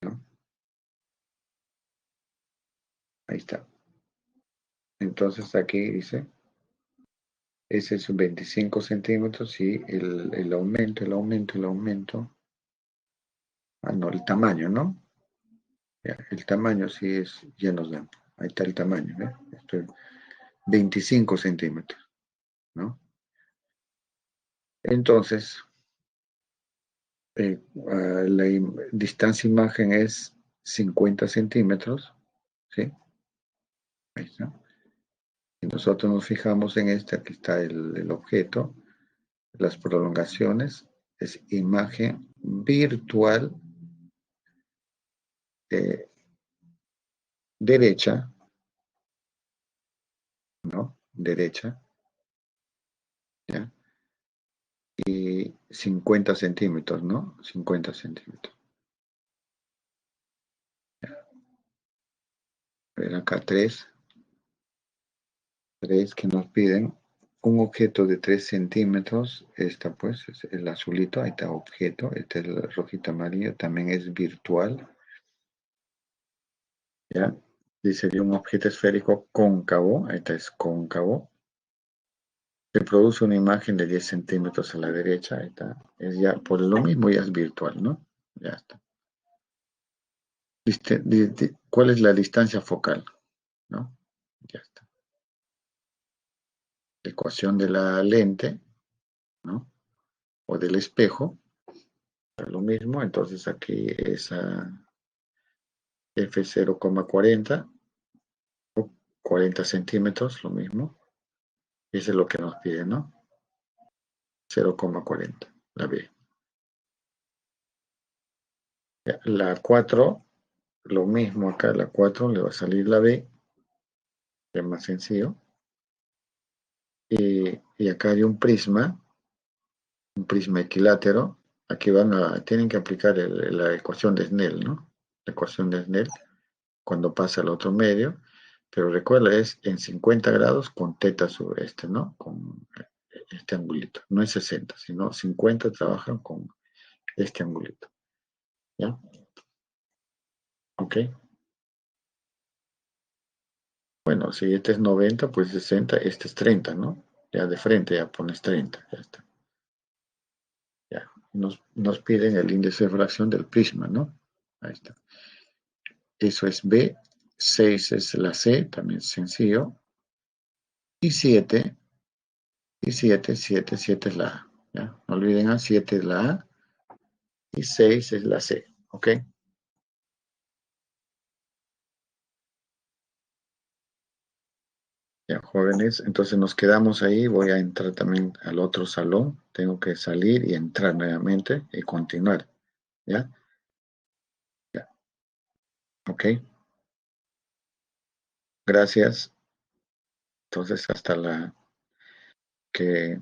¿no? Ahí está. Entonces aquí dice, ese es 25 centímetros y el aumento. Ah, no, el tamaño, ¿no? Ya, el tamaño sí es, ya nos dan. Ahí está el tamaño, ¿eh? Esto es 25 centímetros, ¿no? Entonces, la distancia imagen es 50 centímetros, ¿sí? Ahí está. Y nosotros nos fijamos en este, aquí está el objeto, las prolongaciones, es imagen virtual derecha, ¿no? Derecha, ¿ya? Y 50 centímetros, ¿no? 50 centímetros. A ver, acá tres que nos piden. Un objeto de 3 centímetros, esta pues es el azulito, ahí está objeto, este es el rojito amarillo, también es virtual, ¿ya? Dice que un objeto esférico cóncavo, ahí está es cóncavo, se produce una imagen de 10 centímetros a la derecha, ahí está, es ya, por lo mismo ya es virtual, ¿no? Ya está. ¿Cuál es la distancia focal? ¿No? Ya está. La ecuación de la lente, ¿no? O del espejo, es lo mismo. Entonces aquí es a F0,40 o 40 centímetros, lo mismo. Eso es lo que nos pide, ¿no? 0,40, la B. La 4, lo mismo acá, la 4 le va a salir la B, que es más sencillo. Y acá hay un prisma equilátero. Aquí tienen que aplicar la ecuación de Snell, ¿no? La ecuación de Snell cuando pasa al otro medio. Pero recuerda, es en 50 grados con teta sobre este, ¿no? Con este angulito. No es 60, sino 50 trabajan con este angulito. ¿Ya? ¿Ok? Bueno, si este es 90, pues 60, este es 30, ¿no? Ya de frente ya pones 30, ya está. Ya. Nos piden el índice de fracción del prisma, ¿no? Ahí está. Eso es B, 6 es la C, también sencillo. Y 7 7 es la A. ¿Ya? No olviden A, 7 es la A y 6 es la C. ¿Ok? Ya, jóvenes, entonces nos quedamos ahí. Voy a entrar también al otro salón. Tengo que salir y entrar nuevamente y continuar. ¿Ya? Ya. ¿Ok? Gracias. Entonces, hasta la que,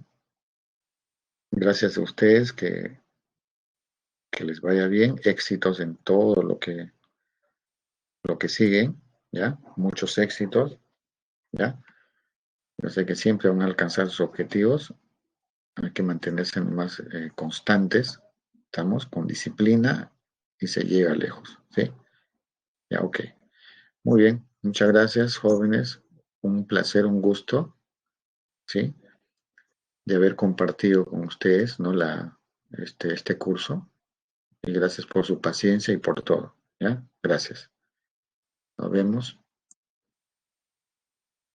gracias a ustedes, que les vaya bien, éxitos en todo lo que siguen, ¿ya? Muchos éxitos, ¿ya? Yo sé que siempre van a alcanzar sus objetivos, hay que mantenerse más constantes, estamos con disciplina y se llega lejos, ¿sí? Ya, ok. Muy bien, muchas gracias, jóvenes, un placer, un gusto, ¿sí? De haber compartido con ustedes, ¿no? Este curso. Y gracias por su paciencia y por todo. ¿Ya? Gracias. Nos vemos.